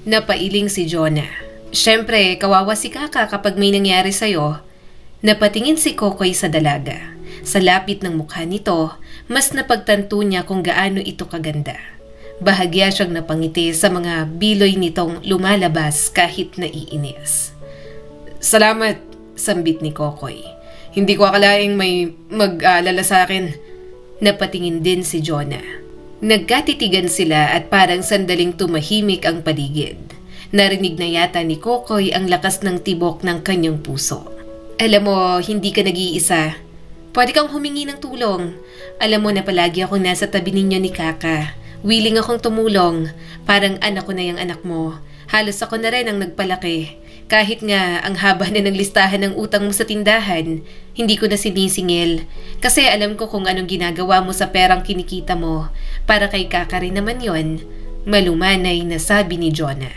Napailing si Jonah. "Syempre, kawawa si Kaka kapag may nangyari sa'yo." Napatingin si Kokoy sa dalaga. Sa lapit ng mukha nito, mas napagtanto niya kung gaano ito kaganda. Bahagya siyang napangiti sa mga biloy nitong lumalabas kahit naiinis. "Salamat," sambit ni Kokoy. "Hindi ko akalaing may mag-aalala sa akin." Napatingin din si Jonah. Nagkatitigan sila at parang sandaling tumahimik ang paligid. Narinig na yata ni Kokoy ang lakas ng tibok ng kanyang puso. "Alam mo, hindi ka nag-iisa. Pwede kang humingi ng tulong. Alam mo na palagi akong nasa tabi ninyo ni Kaka. Willing akong tumulong. Parang anak ko na yung anak mo. Halos ako na rin ang nagpalaki. Kahit nga ang haba na ng listahan ng utang mo sa tindahan, hindi ko na sinisingil. Kasi alam ko kung anong ginagawa mo sa perang kinikita mo. Para kay Kaka rin naman yon." Malumanay na sabi ni Jonah.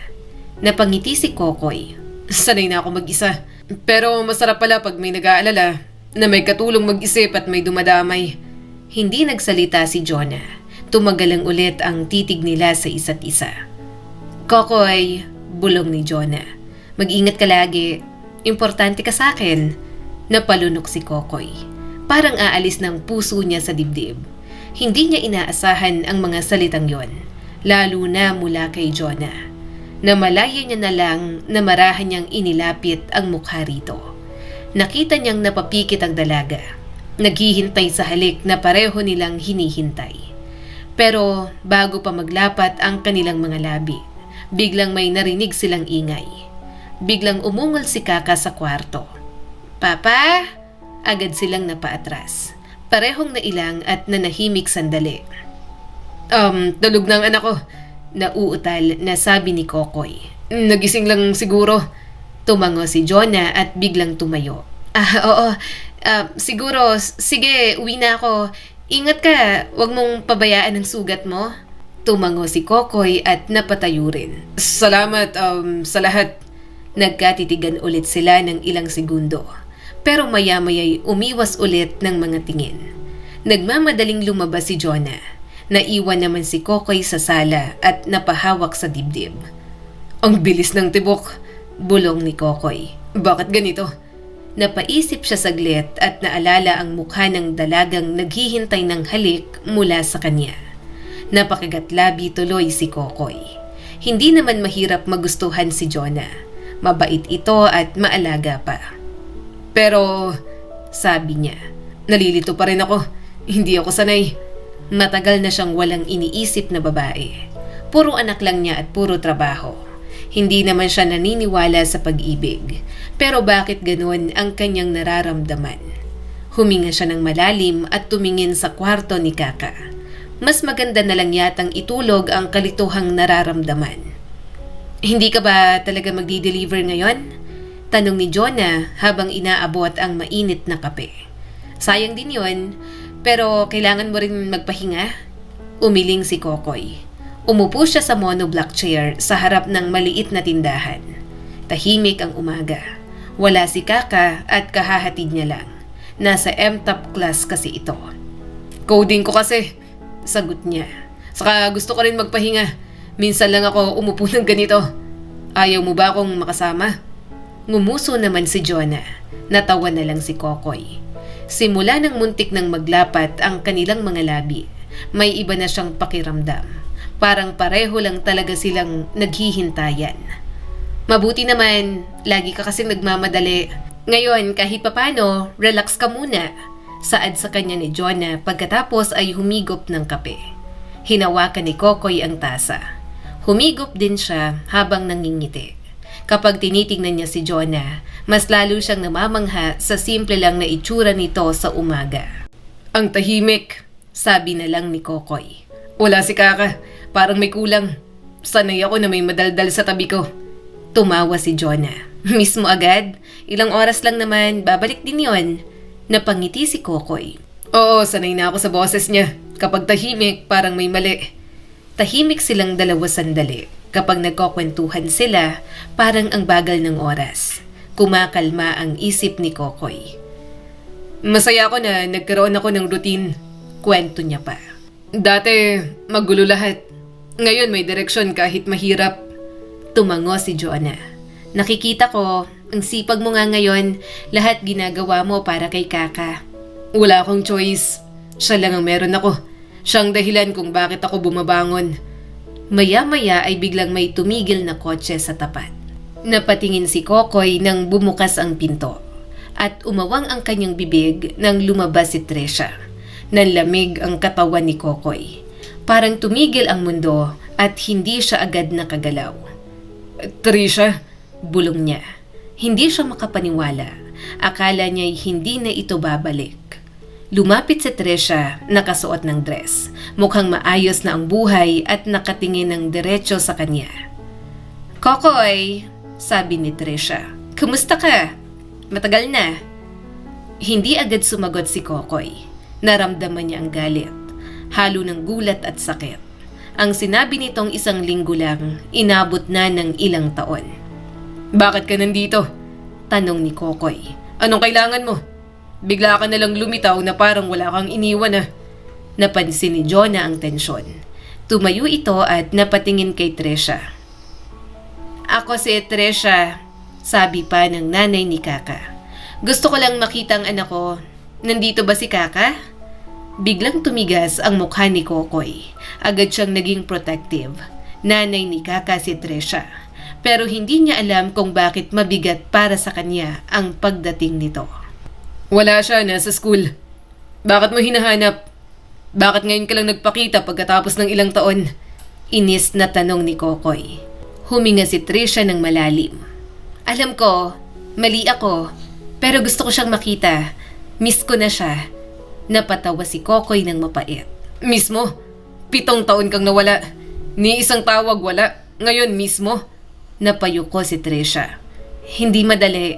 Napangiti si Kokoy. Sanay na ako mag-isa. Pero masarap pala pag may nag-aalala na may katulong mag-isip at may dumadamay. Hindi nagsalita si Jonah. Tumagalang ulit ang titig nila sa isa't isa. Kokoy, bulong ni Jonah. Mag-ingat ka lagi. Importante ka sa akin. Napalunok si Kokoy. Parang aalis ng puso niya sa dibdib. Hindi niya inaasahan ang mga salitang yon, lalo na mula kay Jonah. Namalaya niya na lang na marahan niyang inilapit ang mukha rito. Nakita niyang napapikit ang dalaga. Naghihintay sa halik na pareho nilang hinihintay. Pero bago pa maglapat ang kanilang mga labi, biglang may narinig silang ingay. Biglang umungol si Kaka sa kwarto. Papa? Agad silang napaatras. Parehong nailang at nanahimik sandali. Tulog na ang anak ko. Nauutal na sabi ni Kokoy. Nagising lang siguro. Tumango si Jonah at biglang tumayo. Oo. Siguro. Sige, uwi na ako. Ingat ka, wag mong pabayaan ang sugat mo. Tumango si Kokoy at napatayo rin. Salamat sa lahat. Nagkatitigan ulit sila ng ilang segundo. Pero maya-maya'y umiwas ulit ng mga tingin. Nagmamadaling lumabas si Jonah. Naiwan naman si Kokoy sa sala at napahawak sa dibdib. Ang bilis ng tibok, bulong ni Kokoy. Bakit ganito? Napaisip siya saglit at naalala ang mukha ng dalagang naghihintay ng halik mula sa kanya. Napakagatlabi tuloy si Kokoy. Hindi naman mahirap magustuhan si Jonah. Mabait ito at maalaga pa. Pero, sabi niya, nalilito pa rin ako. Hindi ako sanay. Matagal na siyang walang iniisip na babae. Puro anak lang niya at puro trabaho. Hindi naman siya naniniwala sa pag-ibig. Pero bakit ganun ang kanyang nararamdaman? Huminga siya ng malalim at tumingin sa kwarto ni Kaka. Mas maganda na lang yatang itulog ang kalituhang nararamdaman. Hindi ka ba talaga magdi-deliver ngayon? Tanong ni Jonah habang inaabot ang mainit na kape. Sayang din yon. Pero kailangan mo rin magpahinga? Umiling si Kokoy. Umupo siya sa monoblock chair sa harap ng maliit na tindahan. Tahimik ang umaga. Wala si Kaka at kahahatid niya lang. Nasa M-Top class kasi ito. Coding ko kasi, sagot niya. Saka gusto ko rin magpahinga. Minsan lang ako umupo ng ganito. Ayaw mo ba akong makasama? Ngumuso naman si Jonah. Natawa na lang si Kokoy. Simula ng muntik ng maglapat ang kanilang mga labi, may iba na siyang pakiramdam. Parang pareho lang talaga silang naghihintayan. Mabuti naman, lagi ka kasing nagmamadali. Ngayon kahit papano, relax ka muna. Saad sa kanya ni Jonah pagkatapos ay humigop ng kape. Hinawakan ni Kokoy ang tasa. Humigop din siya habang nangingiti. Kapag tinitingnan niya si Jonah, mas lalo siyang namamangha sa simple lang na itsura nito sa umaga. Ang tahimik, sabi na lang ni Kokoy. Wala si Kaka, parang may kulang. Sanay ako na may madaldal sa tabi ko. Tumawa si Jonah. Mismo agad? Ilang oras lang naman, babalik din yon. Napangiti si Kokoy. Oo, sanay na ako sa boses niya. Kapag tahimik, parang may mali. Tahimik silang dalawa sandali. Kapag nagkukwentuhan sila, parang ang bagal ng oras. Kumakalma ang isip ni Kokoy. Masaya ako na nagkaroon ako ng routine. Kwento niya pa. Dati, magulo lahat. Ngayon may direksyon kahit mahirap. Tumango si Jonah. Nakikita ko, ang sipag mo nga ngayon, lahat ginagawa mo para kay Kaka. Wala akong choice. Siya lang ang meron ako. Siyang dahilan kung bakit ako bumabangon. Maya-maya ay biglang may tumigil na kotse sa tapat. Napatingin si Kokoy nang bumukas ang pinto. At umawang ang kanyang bibig nang lumabas si Trisha. Nanlamig ang katawan ni Kokoy. Parang tumigil ang mundo at hindi siya agad nakagalaw. Trisha, bulong niya. Hindi siya makapaniwala. Akala niya'y hindi na ito babalik. Lumapit si Trisha, nakasuot ng dress. Mukhang maayos na ang buhay at nakatingin ng diretso sa kanya. Kokoy, sabi ni Trisha. Kumusta ka? Matagal na. Hindi agad sumagot si Kokoy. Naramdaman niya ang galit. Halo ng gulat at sakit. Ang sinabi nitong 1 linggo lang, inabot na ng ilang taon. "Bakit ka nandito?" tanong ni Kokoy. "Anong kailangan mo? Bigla ka nalang lumitaw na parang wala kang iniwan ah." Napansin ni Jonah ang tensyon. Tumayo ito at napatingin kay Tresha. "Ako si Tresha," sabi pa ng nanay ni Kaka. "Gusto ko lang makita ang anak ko. Nandito ba si Kaka?" Biglang tumigas ang mukha ni Kokoy. Agad siyang naging protective. Nanay ni Kaka si Tresha. Pero hindi niya alam kung bakit mabigat para sa kanya ang pagdating nito. "Wala siya, nasa school. Bakit mo hinahanap? Bakit ngayon ka lang nagpakita pagkatapos ng ilang taon?" Inis na tanong ni Kokoy. Huminga si Tresha ng malalim. "Alam ko, mali ako, pero gusto ko siyang makita. Miss ko na siya." Napatawa si Kokoy ng mapait. "Miss mo? 7 taon kang nawala. Ni isang tawag wala. Ngayon mismo?" Napayuko si Tresha. "Hindi madali.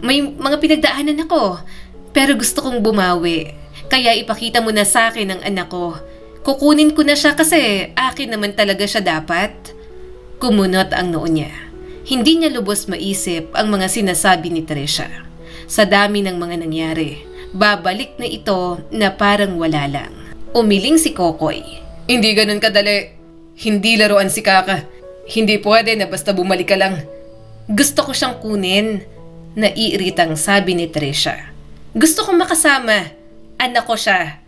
May mga pinagdaanan ako, pero gusto kong bumawi. Kaya ipakita mo na sa akin ang anak ko. Kukunin ko na siya kasi akin naman talaga siya dapat." Kumunot ang noo niya. Hindi niya lubos maisip ang mga sinasabi ni Tresha. Sa dami ng mga nangyari, babalik na ito na parang wala lang. Umiling si Kokoy. "Hindi ganun kadali. Hindi laruan si Kaka. Hindi pwede na basta bumalik ka lang." "Gusto ko siyang kunin," naiiritang sabi ni Tresha. "Gusto kong makasama. Anak ko siya.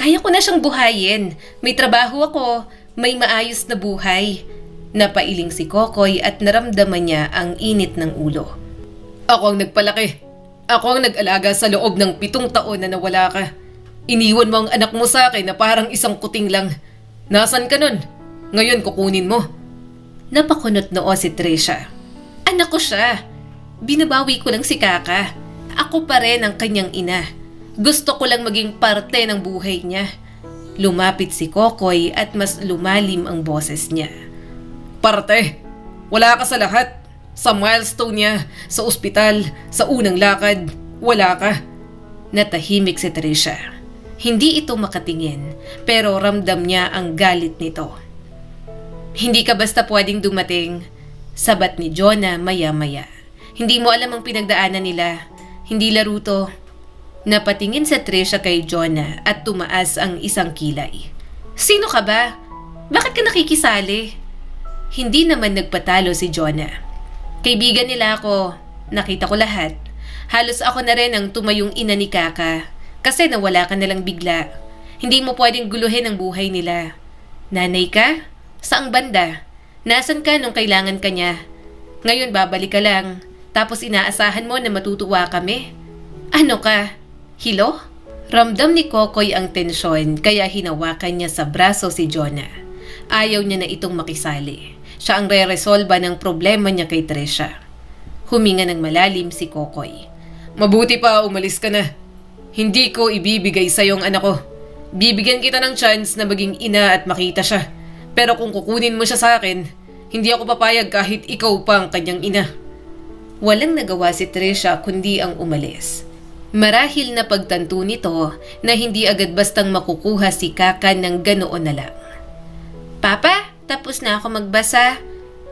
Kaya ko na siyang buhayin. May trabaho ako. May maayos na buhay." Napailing si Kokoy at naramdaman niya ang init ng ulo. "Ako ang nagpalaki. Ako ang nag-alaga sa loob ng 7 taon na nawala ka. Iniwan mo ang anak mo sa akin na parang isang kuting lang. Nasaan ka nun? Ngayon kukunin mo." Napakunot noo si Tresha. "Anak ko siya. Binabawi ko lang si Kaka. Ako pa rin ang kanyang ina. Gusto ko lang maging parte ng buhay niya." Lumapit si Kokoy at mas lumalim ang boses niya. "Parte? Wala ka sa lahat. Sa milestone niya, sa ospital, sa unang lakad, wala ka." Natahimik si Tresha. Hindi ito makatingin, pero ramdam niya ang galit nito. "Hindi ka basta pwedeng dumating," sabat ni Jonah maya-maya. "Hindi mo alam ang pinagdaanan nila. Hindi laro to." Napatingin sa Tresha kay Jonah at tumaas ang isang kilay. "Sino ka ba? Bakit ka nakikisali?" Hindi naman nagpatalo si Jonah. "Kaibigan nila ako. Nakita ko lahat. Halos ako na rin ang tumayong ina ni Kaka. Kasi nawala ka nalang bigla. Hindi mo pwedeng guluhin ang buhay nila. Nanay ka? Saang banda? Nasaan ka nung kailangan ka niya? Ngayon babalik ka lang. Tapos inaasahan mo na matutuwa kami? Ano ka? Hilo?" Ramdam ni Kokoy ang tensyon kaya hinawakan niya sa braso si Jonah. Ayaw niya na itong makisali. Siya ang re-resolba ng problema niya kay Tresha. Huminga ng malalim si Kokoy. "Mabuti pa umalis ka na. Hindi ko ibibigay sa ang anak ko. Bibigyan kita ng chance na maging ina at makita siya. Pero kung kukunin mo siya sa akin, hindi ako papayag kahit ikaw pa ang kanyang ina." Walang nagawa si Tresha kundi ang umalis. Marahil na pagtanto nito na hindi agad bastang makukuha si Kaka ng ganoon na lang. "Papa, tapos na ako magbasa,"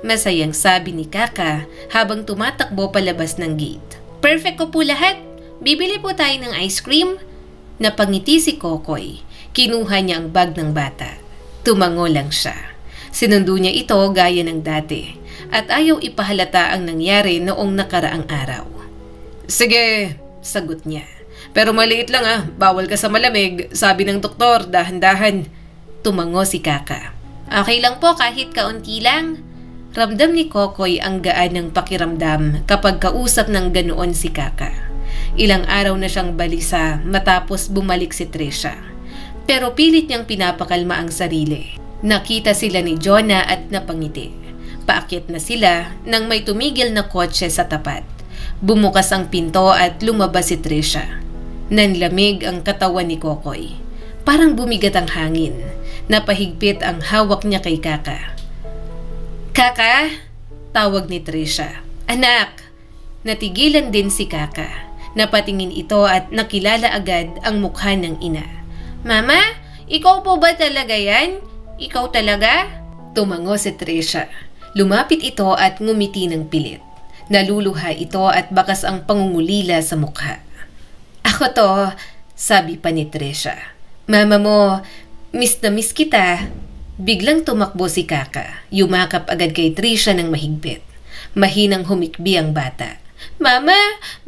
masayang sabi ni Kaka habang tumatakbo palabas ng gate. "Perfect ko po lahat. Bibili po tayo ng ice cream." Napangiti si Kokoy. Kinuha niya ang bag ng bata. Tumango lang siya. Sinundo niya ito gaya ng dati at ayaw ipahalata ang nangyari noong nakaraang araw. "Sige," sagot niya. "Pero maliit lang ah. Bawal ka sa malamig. Sabi ng doktor, dahan-dahan." Tumango si Kaka. "Okay lang po kahit kaunti lang." Ramdam ni Kokoy ang gaan ng pakiramdam kapag kausap ng ganoon si Kaka. Ilang araw na siyang balisa matapos bumalik si Tresha. Pero pilit niyang pinapakalma ang sarili. Nakita sila ni Jonah at napangiti. Paakyat na sila nang may tumigil na kotse sa tapat. Bumukas ang pinto at lumabas si Tresha. Nanlamig ang katawan ni Kokoy. Parang bumigat ang hangin. Napahigpit ang hawak niya kay Kaka. "Kaka?" tawag ni Tresha. "Anak!" Natigilan din si Kaka. Napatingin ito at nakilala agad ang mukha ng ina. "Mama, ikaw po ba talaga yan? Ikaw talaga? Tumango si Trisha. Lumapit ito at ngumiti ng pilit. Naluluha ito at bakas ang pangungulila sa mukha. Ako to, sabi pa ni Trisha. Mama mo, miss na miss kita. Biglang tumakbo si Kaka. Yumakap agad kay Trisha ng mahigpit. Mahinang humikbi ang bata. Mama,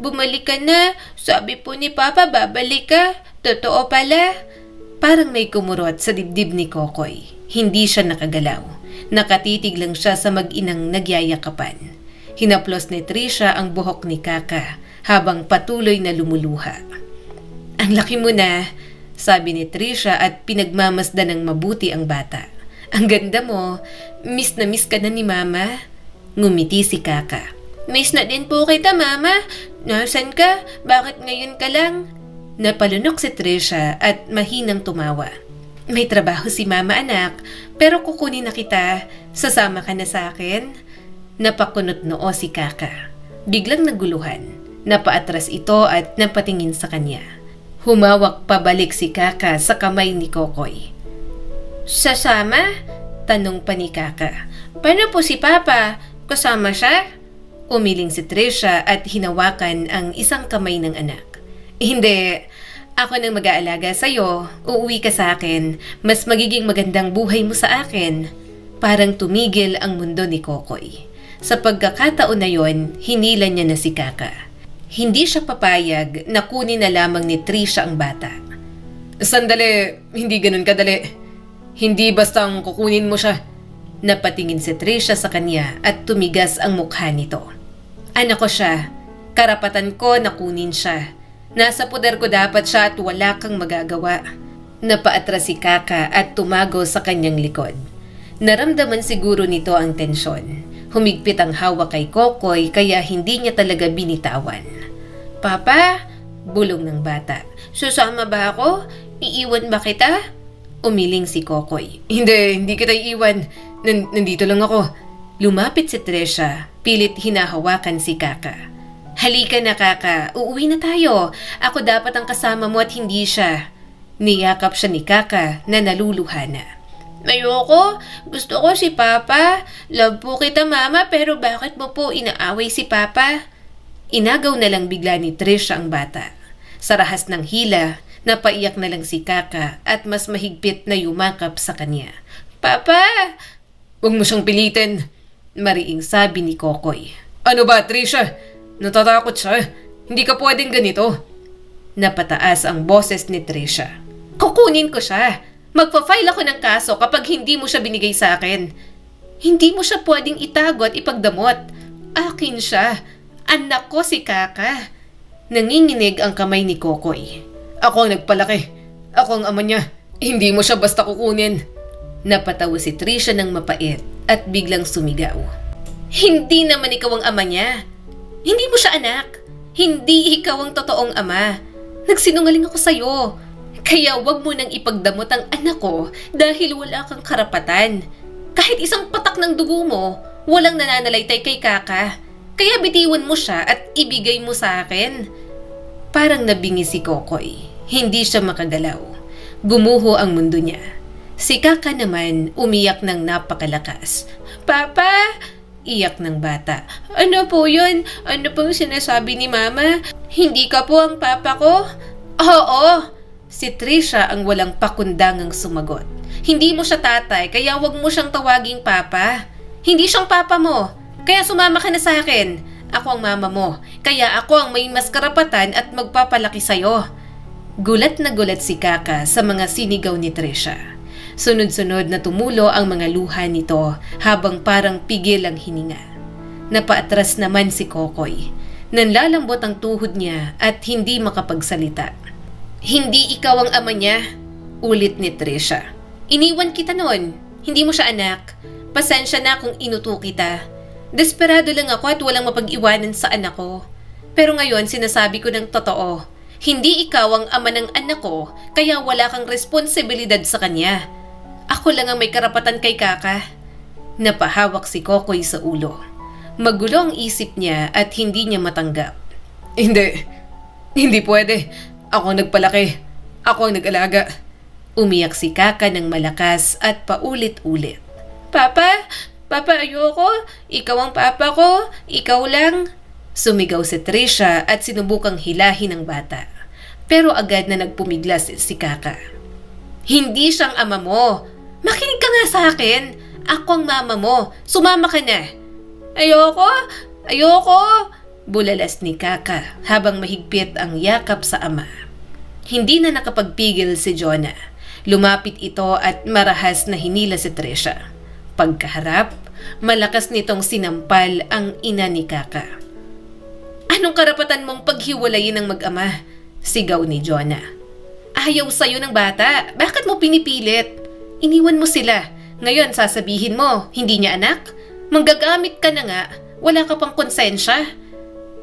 bumalik ka na. Sabi po ni Papa babalik ka. Totoo pala. Parang may kumurot sa dibdib ni Kokoy. Hindi siya nakagalaw. Nakatitig lang siya sa mag-inang nagyayakapan. Hinaplos ni Trisha ang buhok ni Kaka habang patuloy na lumuluha. Ang laki mo na, sabi ni Trisha at pinagmamasdan ng mabuti ang bata. Ang ganda mo, miss na miss ka na ni Mama. Ngumiti si Kaka. Miss na din po kita, Mama. Nasaan ka? Bakit ngayon ka lang? Napalunok si Trisha at mahinang tumawa. May trabaho si Mama, anak, pero kukunin na kita. Sasama ka na sa akin? Napakunot noo si Kaka. Biglang naguluhan. Napaatras ito at napatingin sa kanya. Humawak pabalik si Kaka sa kamay ni Kokoy. Sasama? Tanong pa ni Kaka. Paano po si Papa? Kasama siya? Umiling si Trisha at hinawakan ang isang kamay ng anak. Hindi. Ako nang mag-aalaga sa'yo. Uuwi ka sa akin. Mas magiging magandang buhay mo sa akin. Parang tumigil ang mundo ni Kokoy. Sa pagkakataon na yon, hinilan niya na si Kaka. Hindi siya papayag na kunin na lamang ni Trisha ang bata. Sandali, hindi ganun kadali. Hindi bastang kukunin mo siya. Napatingin si Trisha sa kanya at tumigas ang mukha nito. Anak ko siya. Karapatan ko na kunin siya. Nasa poder ko dapat siya at wala kang magagawa. Napaatras si Kaka at tumago sa kanyang likod. Naramdaman siguro nito ang tensyon. Humigpit ang hawak kay Kokoy kaya hindi niya talaga binitawan. Papa, bulong ng bata. Susama ba ako? Iiwan ba kita? Umiling si Kokoy. Hindi kita iiwan. Nandito lang ako. Lumapit si Trisha. Pilit hinahawakan si Kaka. Halika na, Kaka. Uuwi na tayo. Ako dapat ang kasama mo at hindi siya. Niyakap siya ni Kaka na naluluha na. Ayoko. Gusto ko si Papa. Love po kita, Mama, pero bakit mo po inaaway si Papa? Inagaw na lang bigla ni Trisha ang bata. Sa rahas ng hila, napaiyak na lang si Kaka at mas mahigpit na yumakap sa kanya. Papa! Huwag mo siyang pilitin, mariing sabi ni Kokoy. Ano ba, Trisha? Natatakot siya. Hindi ka pwedeng ganito. Napataas ang boses ni Trisha. Kukunin ko siya. Magpa-file ako ng kaso kapag hindi mo siya binigay sa akin. Hindi mo siya pwedeng itago at ipagdamot. Akin siya. Anak ko si Kaka. Nanginginig ang kamay ni Kokoy. Ako ang nagpalaki. Ako ang ama niya. Hindi mo siya basta kukunin. Napatawa si Trisha ng mapait at biglang sumigaw. Hindi naman ikaw ang ama niya. Hindi mo siya anak. Hindi ikaw ang totoong ama. Nagsinungaling ako sa'yo. Kaya wag mo nang ipagdamot ang anak ko dahil wala kang karapatan. Kahit isang patak ng dugo mo, walang nananalaytay kay Kaka. Kaya bitiwan mo siya at ibigay mo sa akin. Parang nabingi si Kokoy. Hindi siya makagalaw. Gumuho ang mundo niya. Si Kaka naman umiyak ng napakalakas. Papa! Iyak ng bata. Ano po yun? Ano pong sinasabi ni Mama? Hindi ka po ang papa ko? Oo! Si Trisha ang walang pakundangang sumagot. Hindi mo siya tatay, kaya wag mo siyang tawaging papa. Hindi siyang papa mo, kaya sumama ka na sa akin. Ako ang mama mo, kaya ako ang may mas karapatan at magpapalaki sa'yo. Gulat na gulat si Kaka sa mga sinigaw ni Trisha. Sunod-sunod na tumulo ang mga luha nito habang parang pigil ang hininga. Napaatras naman si Kokoy. Nanlalambot ang tuhod niya at hindi makapagsalita. Hindi ikaw ang ama niya, ulit ni Trisha. Iniwan kita noon. Hindi mo siya anak. Pasensya na kung inuto kita. Desperado lang ako at walang mapag-iwanan sa anak ko. Pero ngayon sinasabi ko ng totoo. Hindi ikaw ang ama ng anak ko, kaya wala kang responsibilidad sa kanya. Ako lang ang may karapatan kay Kaka. Napahawak si Kokoy sa ulo. Magulo ang isip niya at hindi niya matanggap. Hindi pwede. Ako ang nagpalaki. Ako ang nag-alaga. Umiyak si Kaka ng malakas at paulit-ulit. Papa! Papa, ayoko! Ikaw ang papa ko! Ikaw lang! Sumigaw si Trisha at sinubukang hilahin ang bata. Pero agad na nagpumiglas si Kaka. Hindi siyang ama mo! Makinig ka nga sa akin! Ako ang mama mo! Sumama ka na! Ayoko! Ayoko! Bulalas ni Kaka habang mahigpit ang yakap sa ama. Hindi na nakapagpigil si Jonah. Lumapit ito at marahas na hinila si Trisha. Pagkaharap, malakas nitong sinampal ang ina ni Kaka. Anong karapatan mong paghiwalayin ng mag-ama? Sigaw ni Jonah. Ayaw sa'yo ng bata. Bakit mo pinipilit? Iniwan mo sila. Ngayon sasabihin mo, hindi niya anak? Manggagamit ka na nga. Wala ka pang konsensya.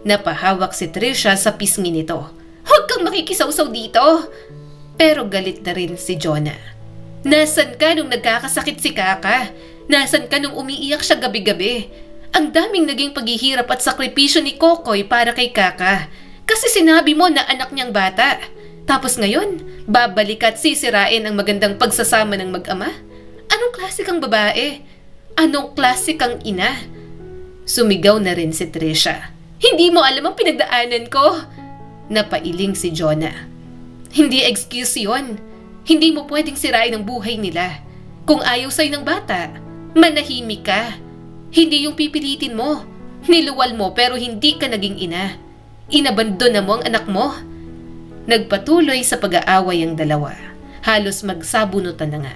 Napahawak si Trisha sa pisngi nito. Huwag kang makikisawsaw dito. Pero galit na rin si Jonah. Nasaan ka nung nagkakasakit si Kaka? Nasaan ka nung umiiyak siya gabi-gabi? Ang daming naging paghihirap at sakripisyo ni Kokoy para kay Kaka. Kasi sinabi mo na anak niyang bata. Tapos ngayon, babalik at sisirain ang magandang pagsasama ng mag-ama? Anong klase kang babae? Anong klase kang ina? Sumigaw na rin si Trisha. Hindi mo alam ang pinagdaanan ko. Napailing si Jonah. Hindi excuse yon. Hindi mo pwedeng sirain ang buhay nila. Kung ayaw sa'yo ng bata, manahimik ka. Hindi yung pipilitin mo. Niluwal mo pero hindi ka naging ina. Inabandon na mo ang anak mo. Nagpatuloy sa pag-aaway ang dalawa. Halos magsabunutan na nga.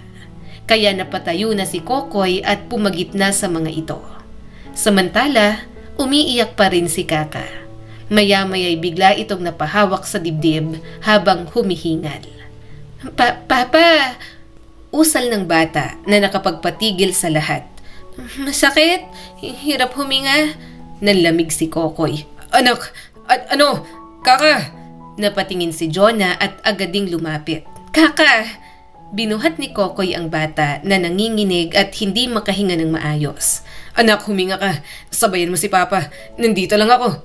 Kaya napatayo na si Kokoy at pumagitna sa mga ito. Samantala, umiiyak pa rin si Kaka. Maya-maya'y bigla itong napahawak sa dibdib habang humihingal. Papa! Usal ng bata na nakapagpatigil sa lahat. Masakit? Hirap huminga? Nanlamig si Kokoy. Anak! Ano? Kaka! Napatingin si Jonah at agad ding lumapit. Kaka! Binuhat ni Kokoy ang bata na nanginginig at hindi makahinga ng maayos. Anak, huminga ka. Sabayan mo si Papa. Nandito lang ako.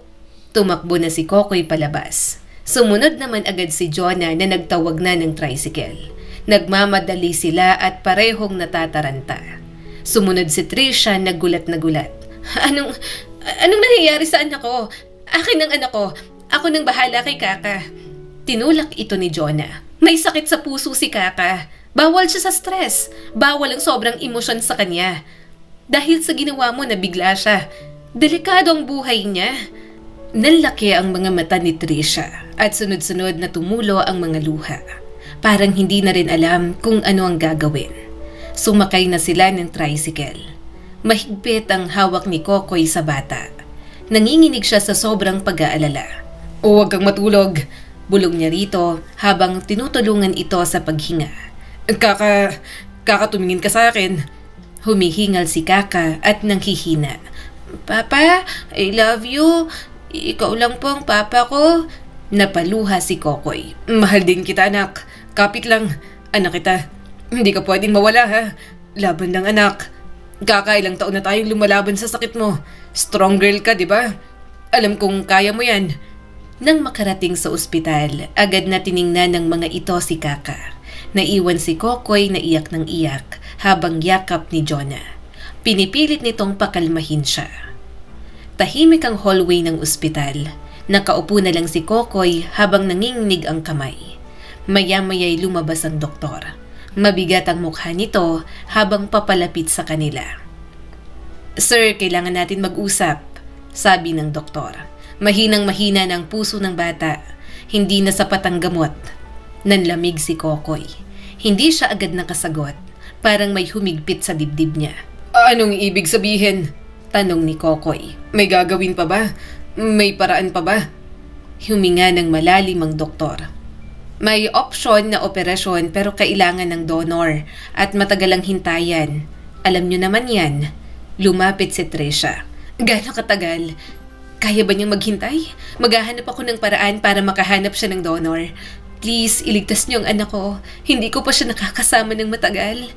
Tumakbo na si Kokoy palabas. Sumunod naman agad si Jonah na nagtawag na ng tricycle. Nagmamadali sila at parehong natataranta. Sumunod si Trisha na gulat na gulat. Anong nangyayari sa anak ko? Akin ang anak ko. Ako nang bahala kay Kaka. Tinulak ito ni Jonah. May sakit sa puso si Kaka. Bawal siya sa stress. Bawal ang sobrang emosyon sa kanya. Dahil sa ginawa mo na bigla siya. Delikado ang buhay niya. Nanlaki ang mga mata ni Trisha at sunod-sunod na tumulo ang mga luha. Parang hindi na rin alam kung ano ang gagawin. Sumakay na sila ng tricycle. Mahigpit ang hawak ni Kokoy sa bata. Nanginginig siya sa sobrang pag-aalala. Huwag kang matulog, bulong niya rito habang tinutulungan ito sa paghinga. Kaka tumingin ka sa akin. Humihingal si Kaka at nanghihina. Papa, I love you. Ikaw lang po ang papa ko. Napaluha si Kokoy. Mahal din kita, anak. Kapit lang. Anak kita. Hindi ka pwedeng mawala, ha? Laban ng anak. Kaka, ilang taon na tayong lumalaban sa sakit mo. Strong girl ka, di ba? Alam kong kaya mo yan. Nang makarating sa ospital, agad na tiningnan ng mga ito si Kaka. Naiwan si Kokoy na iyak ng iyak habang yakap ni Jonah. Pinipilit nitong pakalmahin siya. Tahimik ang hallway ng ospital. Nakaupo na lang si Kokoy habang nanginginig ang kamay. Maya-maya'y lumabas ang doktor. Mabigat ang mukha nito habang papalapit sa kanila. Sir, kailangan natin mag-usap, sabi ng doktor. Mahinang-mahina ng puso ng bata. Hindi na sapat ang gamot. Nanlamig si Kokoy. Hindi siya agad nakasagot. Parang may humigpit sa dibdib niya. Anong ibig sabihin? Tanong ni Kokoy. May gagawin pa ba? May paraan pa ba? Huminga ng malalim ang doktor. May option na operasyon pero kailangan ng donor at matagal ang hintayan. Alam niyo naman yan. Lumapit si Trisha. Gaano katagal? Kaya ba niyang maghintay? Maghahanap ako ng paraan para makahanap siya ng donor. Please, iligtas niyo ang anak ko. Hindi ko pa siya nakakasama ng matagal.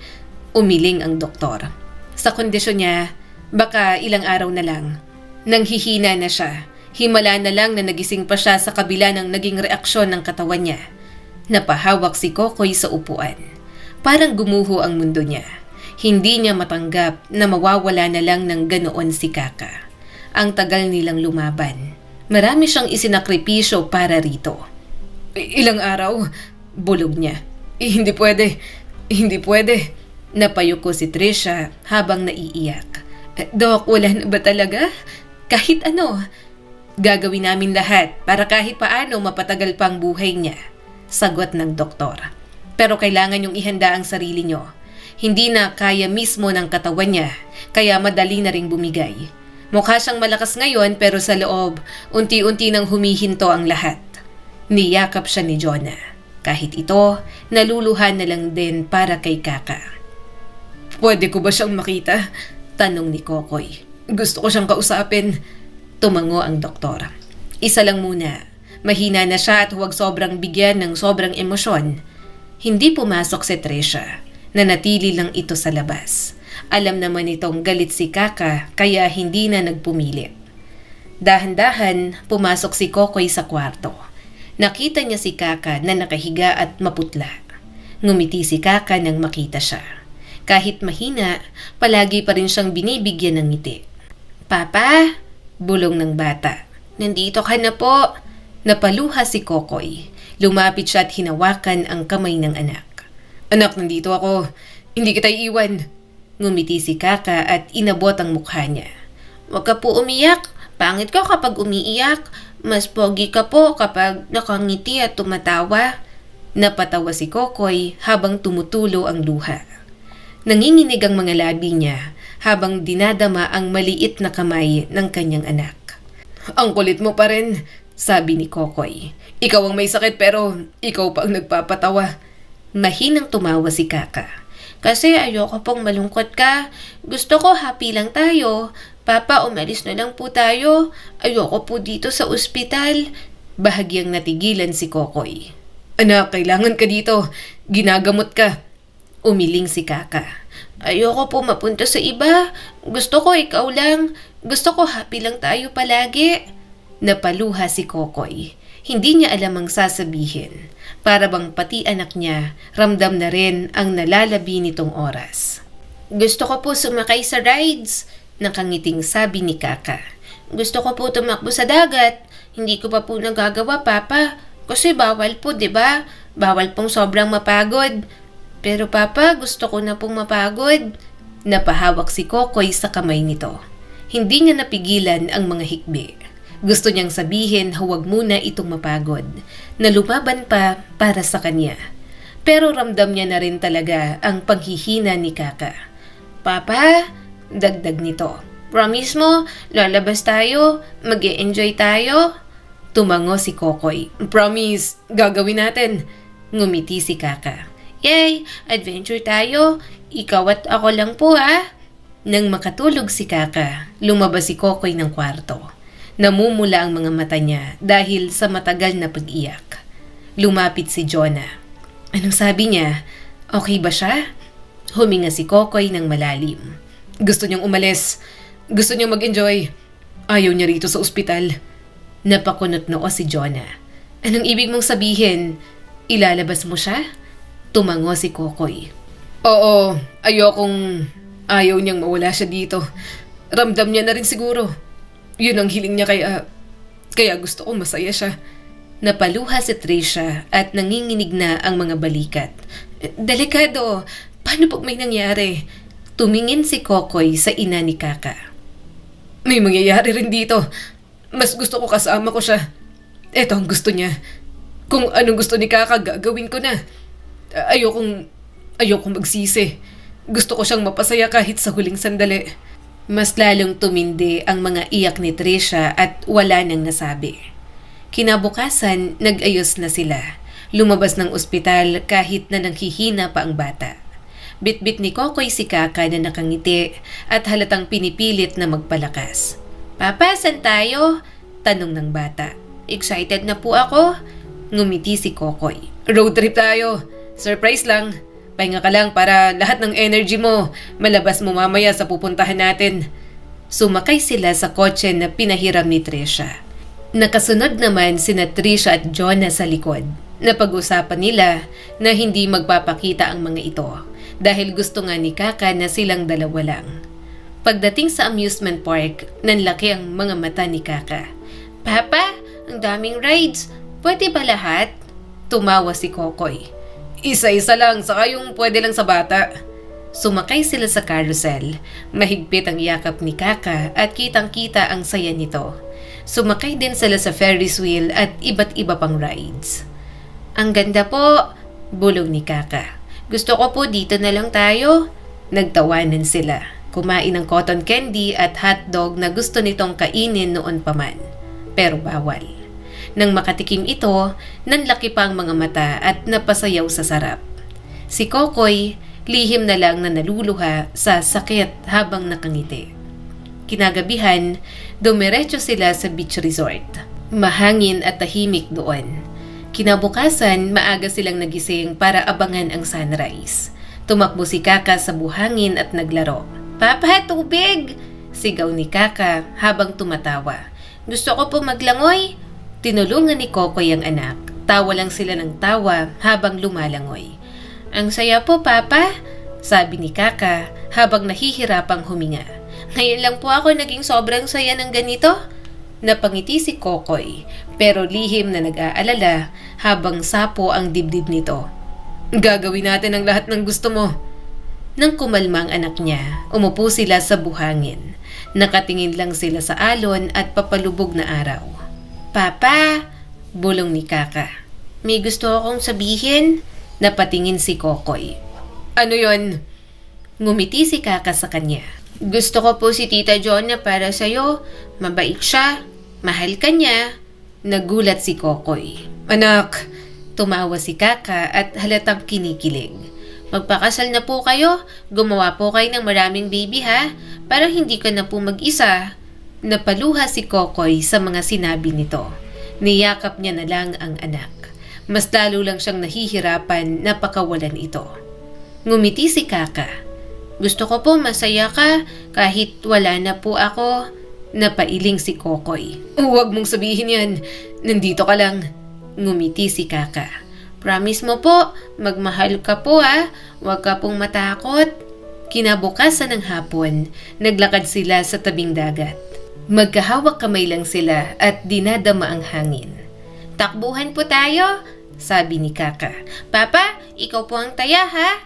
Umiling ang doktor. Sa kondisyon niya, baka ilang araw na lang. Nanghihina na siya. Himala na lang na nagising pa siya sa kabila ng naging reaksyon ng katawan niya. Napahawak si Kokoy sa upuan. Parang gumuho ang mundo niya. Hindi niya matanggap na mawawala na lang ng ganoon si Kaka. Ang tagal nilang lumaban. Marami siyang isinakripisyo para rito. Ilang araw? Bulog niya. Hindi pwede. Hindi pwede. Napayuko si Trisha habang naiiyak. Dok, wala na ba talaga? Kahit ano. Gagawin namin lahat para kahit paano mapatagal pang buhay niya. Sagot ng doktor. Pero kailangan yung ihanda ang sarili niyo. Hindi na kaya mismo ng katawan niya, kaya madali na ring bumigay. Mukha siyang malakas ngayon pero sa loob, unti-unti nang humihinto ang lahat. Niyakap siya ni Jonah. Kahit ito, naluluhan na lang din para kay Kaka. Pwede ko ba siyang makita? Tanong ni Kokoy. Gusto ko siyang kausapin. Tumango ang doktor. Isa lang muna. Mahina na siya at huwag sobrang bigyan ng sobrang emosyon. Hindi pumasok si Trisha. Nanatili lang ito sa labas. Alam naman itong galit si Kaka kaya hindi na nagpumilit. Dahan-dahan, pumasok si Kokoy sa kwarto. Nakita niya si Kaka na nakahiga at maputla. Ngumiti si Kaka nang makita siya. Kahit mahina, palagi pa rin siyang binibigyan ng ngiti. Papa, bulong ng bata. Nandito ka na po. Napaluha si Kokoy. Lumapit siya at hinawakan ang kamay ng anak. Anak, nandito ako. Hindi kita iiwan. Ngumiti si Kaka at inabot ang mukha niya. Huwag ka po umiyak. Pangit ka kapag umiiyak. Mas pogi ka po kapag nakangiti at tumatawa. Napatawa si Kokoy habang tumutulo ang luha. Nanginginig ang mga labi niya habang dinadama ang maliit na kamay ng kanyang anak. Ang kulit mo pa rin, sabi ni Kokoy. Ikaw ang may sakit pero ikaw pa ang nagpapatawa. Mahinang tumawa si Kaka. Kasi ayoko pong malungkot ka. Gusto ko happy lang tayo. Papa, umalis na lang po tayo. Ayoko po dito sa ospital. Bahagyang natigilan si Kokoy. Anak, kailangan ka dito. Ginagamot ka. Umiling si Kaka. Ayoko po mapunta sa iba. Gusto ko ikaw lang. Gusto ko happy lang tayo palagi. Napaluha si Kokoy. Hindi niya alam ang sasabihin. Para bang pati anak niya, ramdam na rin ang nalalabi nitong oras. Gusto ko po sumakay sa rides, nakangiting sabi ni Kaka. Gusto ko po tumakbo sa dagat. Hindi ko pa po nagagawa, Papa. Kasi bawal po, di ba? Bawal pong sobrang mapagod. Pero Papa, gusto ko na pong mapagod. Napahawak si Kokoy sa kamay nito. Hindi niya napigilan ang mga hikbi. Gusto niyang sabihin huwag muna itong mapagod, na lumaban pa para sa kanya. Pero ramdam niya na rin talaga ang paghihina ni Kaka. Papa, dagdag nito. Promise mo, lalabas tayo, mag-e-enjoy tayo? Tumango si Kokoy. Promise, gagawin natin. Ngumiti si Kaka. Yay, adventure tayo. Ikaw at ako lang po ha. Nang makatulog si Kaka, lumabas si Kokoy ng kwarto. Namumula ang mga mata niya dahil sa matagal na pag-iyak. Lumapit si Jonah. Anong sabi niya? Okay ba siya? Huminga si Kokoy ng malalim. Gusto niyang umalis. Gusto niyang mag-enjoy. Ayaw niya rito sa ospital. Napakunot noo si Jonah. Anong ibig mong sabihin? Ilalabas mo siya? Tumango si Kokoy. Oo, ayaw niyang mawala siya dito. Ramdam niya na rin siguro. Yun ang hiling niya kaya gusto ko masaya siya. Napaluha si Trisha at nanginginig na ang mga balikat. Delikado, paano pag may nangyari? Tumingin si Kokoy sa ina ni Kaka. May mangyayari rin dito. Mas gusto ko kasama ko siya. Eto ang gusto niya. Kung anong gusto ni Kaka, gagawin ko na. Ayokong magsisi. Gusto ko siyang mapasaya kahit sa huling sandali. Mas lalong tumindi ang mga iyak ni Trisha at wala nang nasabi. Kinabukasan, nag-ayos na sila. Lumabas ng ospital kahit na nanghihina pa ang bata. Bitbit ni Kokoy si Kaka na nakangiti at halatang pinipilit na magpalakas. Papa, saan tayo? Tanong ng bata. Excited na po ako. Ngumiti si Kokoy. Road trip tayo. Surprise lang. Pahinga ka lang para lahat ng energy mo malabas mo mamaya sa pupuntahan natin. Sumakay sila sa kotse na pinahiram ni Trisha. Nakasunod naman sina Trisha at Jonah sa likod. Napag-usapan nila na hindi magpapakita ang mga ito dahil gusto nga ni Kaka na silang dalawa lang. Pagdating sa amusement park, nanlaki ang mga mata ni Kaka. "Papa, ang daming rides. Pwede ba lahat?" Tumawa si Kokoy. "Isa-isa lang, saka yung pwede lang sa bata." Sumakay sila sa carousel. Mahigpit ang yakap ni Kaka at kitang-kita ang saya nito. Sumakay din sila sa Ferris wheel at iba't iba pang rides. "Ang ganda po," bulong ni Kaka. "Gusto ko po dito na lang tayo." Nagtawanan sila. Kumain ng cotton candy at hotdog na gusto nitong kainin noon pa man. Pero bawal. Nang makatikim ito, nanlaki pa ang mga mata at napasayaw sa sarap. Si Kokoy, lihim na lang na naluluha sa sakit habang nakangiti. Kinagabihan, dumiretso sila sa beach resort. Mahangin at tahimik doon. Kinabukasan, maaga silang nagising para abangan ang sunrise. Tumakbo si Kaka sa buhangin at naglaro. "Papa, tubig!" sigaw ni Kaka habang tumatawa. "Gusto ko po maglangoy." Tinulungan ni Kokoy ang anak. Tawa lang sila ng tawa habang lumalangoy. "Ang saya po, Papa," sabi ni Kaka habang nahihirapang huminga. "Ngayon lang po ako naging sobrang saya ng ganito." Napangiti si Kokoy, pero lihim na nag-aalala habang sapo ang dibdib nito. "Gagawin natin ang lahat ng gusto mo." Nang kumalma ang anak niya, umupo sila sa buhangin. Nakatingin lang sila sa alon at papalubog na araw. "Papa," bulong ni Kaka. "May gusto akong sabihin." Napatingin si Kokoy. "Ano yon?" Ngumiti si Kaka sa kanya. "Gusto ko po si Tita Jonna para sa'yo. Mabait siya. Mahal ka niya." Nagulat si Kokoy. "Anak," tumawa si Kaka at halatang kinikilig. "Magpakasal na po kayo. Gumawa po kayo ng maraming baby ha, para hindi ka na po mag-isa." Napaluha si Kokoy sa mga sinabi nito. Niyakap niya na lang ang anak. Mas lalo lang siyang nahihirapan na pakawalan ito. Ngumiti si Kaka. "Gusto ko po masaya ka kahit wala na po ako." Napailing si Kokoy. "Huwag mong sabihin yan. Nandito ka lang." Ngumiti si Kaka. "Promise mo po, magmahal ka po ha. Huwag ka pong matakot." Kinabukasan ng hapon, naglakad sila sa tabing dagat. Magkahawak kamay lang sila at dinadama ang hangin. "Takbuhan po tayo," sabi ni Kaka. "Papa, ikaw po ang taya ha."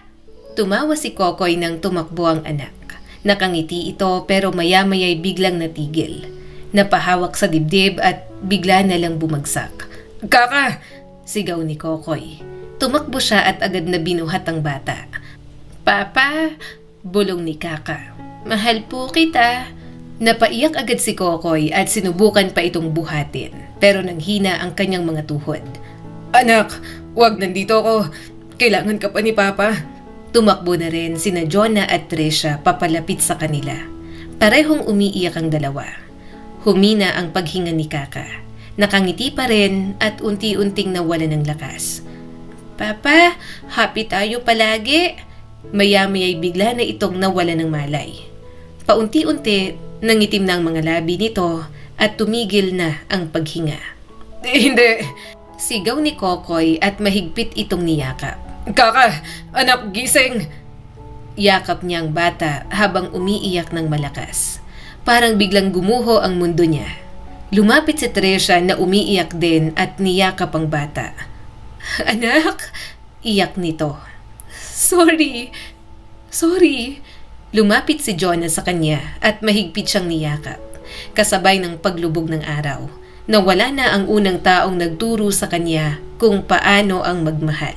Tumawa si Kokoy nang tumakbo ang anak. Nakangiti ito pero maya-maya'y biglang natigil. Napahawak sa dibdib at bigla na lang bumagsak. "Kaka!" sigaw ni Kokoy. Tumakbo siya at agad na binuhat ang bata. "Papa!" bulong ni Kaka. "Mahal po kita." Napaiyak agad si Kokoy at sinubukan pa itong buhatin, pero nanghina ang kanyang mga tuhod. "Anak, wag, nandito ako. Kailangan ka pa ni Papa." Tumakbo na rin sina Jonah at Trisha papalapit sa kanila. Parehong umiiyak ang dalawa. Humina ang paghinga ni Kaka. Nakangiti pa rin at unti-unting nawalan ng lakas. "Papa, happy tayo palagi." Maya-maya'y bigla na itong nawala ng malay. Paunti-unti, nangitim na ang mga labi nito at tumigil na ang paghinga. Hindi!" sigaw ni Kokoy at mahigpit itong niyakap. "Kaka, anak, gising!" Yakap niya ang bata habang umiiyak ng malakas. Parang biglang gumuho ang mundo niya. Lumapit si Trisha na umiiyak din at niyakap ang bata. "Anak!" iyak nito. Sorry. Lumapit si Jonah sa kanya at mahigpit siyang niyakap. Kasabay ng paglubog ng araw, nawala na ang unang taong nagturo sa kanya kung paano ang magmahal.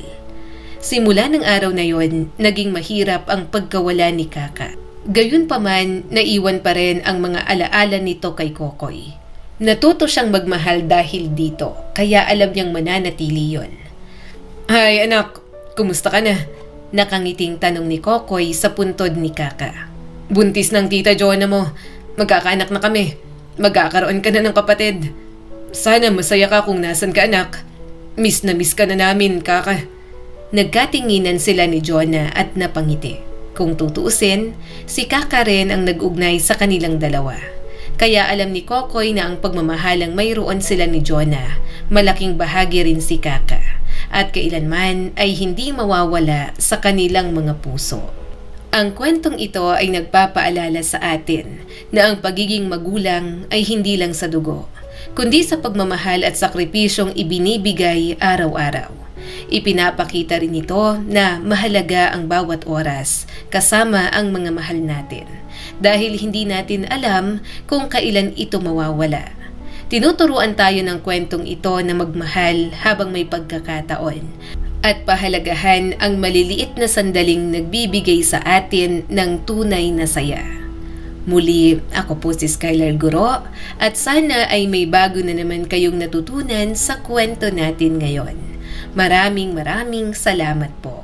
Simula ng araw na yon, naging mahirap ang pagkawala ni Kaka. Gayunpaman, naiwan pa rin ang mga alaala nito kay Kokoy. Natuto siyang magmahal dahil dito, kaya alam niyang mananatili yon. "Hi anak, kumusta ka na?" Nakangiting tanong ni Kokoy sa puntod ni Kaka. "Buntis ng Tita Jonna mo. Magkakaanak na kami. Magkakaroon ka na ng kapatid. Sana masaya ka kung nasan ka, anak. Miss na miss ka na namin, Kaka." Nagkatinginan sila ni Jonah at napangiti. Kung tutuusin, si Kaka rin ang nag-ugnay sa kanilang dalawa. Kaya alam ni Kokoy na ang pagmamahalang mayroon sila ni Jonah, malaking bahagi rin si Kaka. at kailanman ay hindi mawawala sa kanilang mga puso. Ang kwentong ito ay nagpapaalala sa atin na ang pagiging magulang ay hindi lang sa dugo, kundi sa pagmamahal at sakripisyong ibinibigay araw-araw. Ipinapakita rin ito na mahalaga ang bawat oras kasama ang mga mahal natin dahil hindi natin alam kung kailan ito mawawala. Tinuturuan tayo ng kwentong ito na magmahal habang may pagkakataon at pahalagahan ang maliliit na sandaling nagbibigay sa atin ng tunay na saya. Muli, ako po si Skylar Guro at sana ay may bago na naman kayong natutunan sa kwento natin ngayon. Maraming salamat po.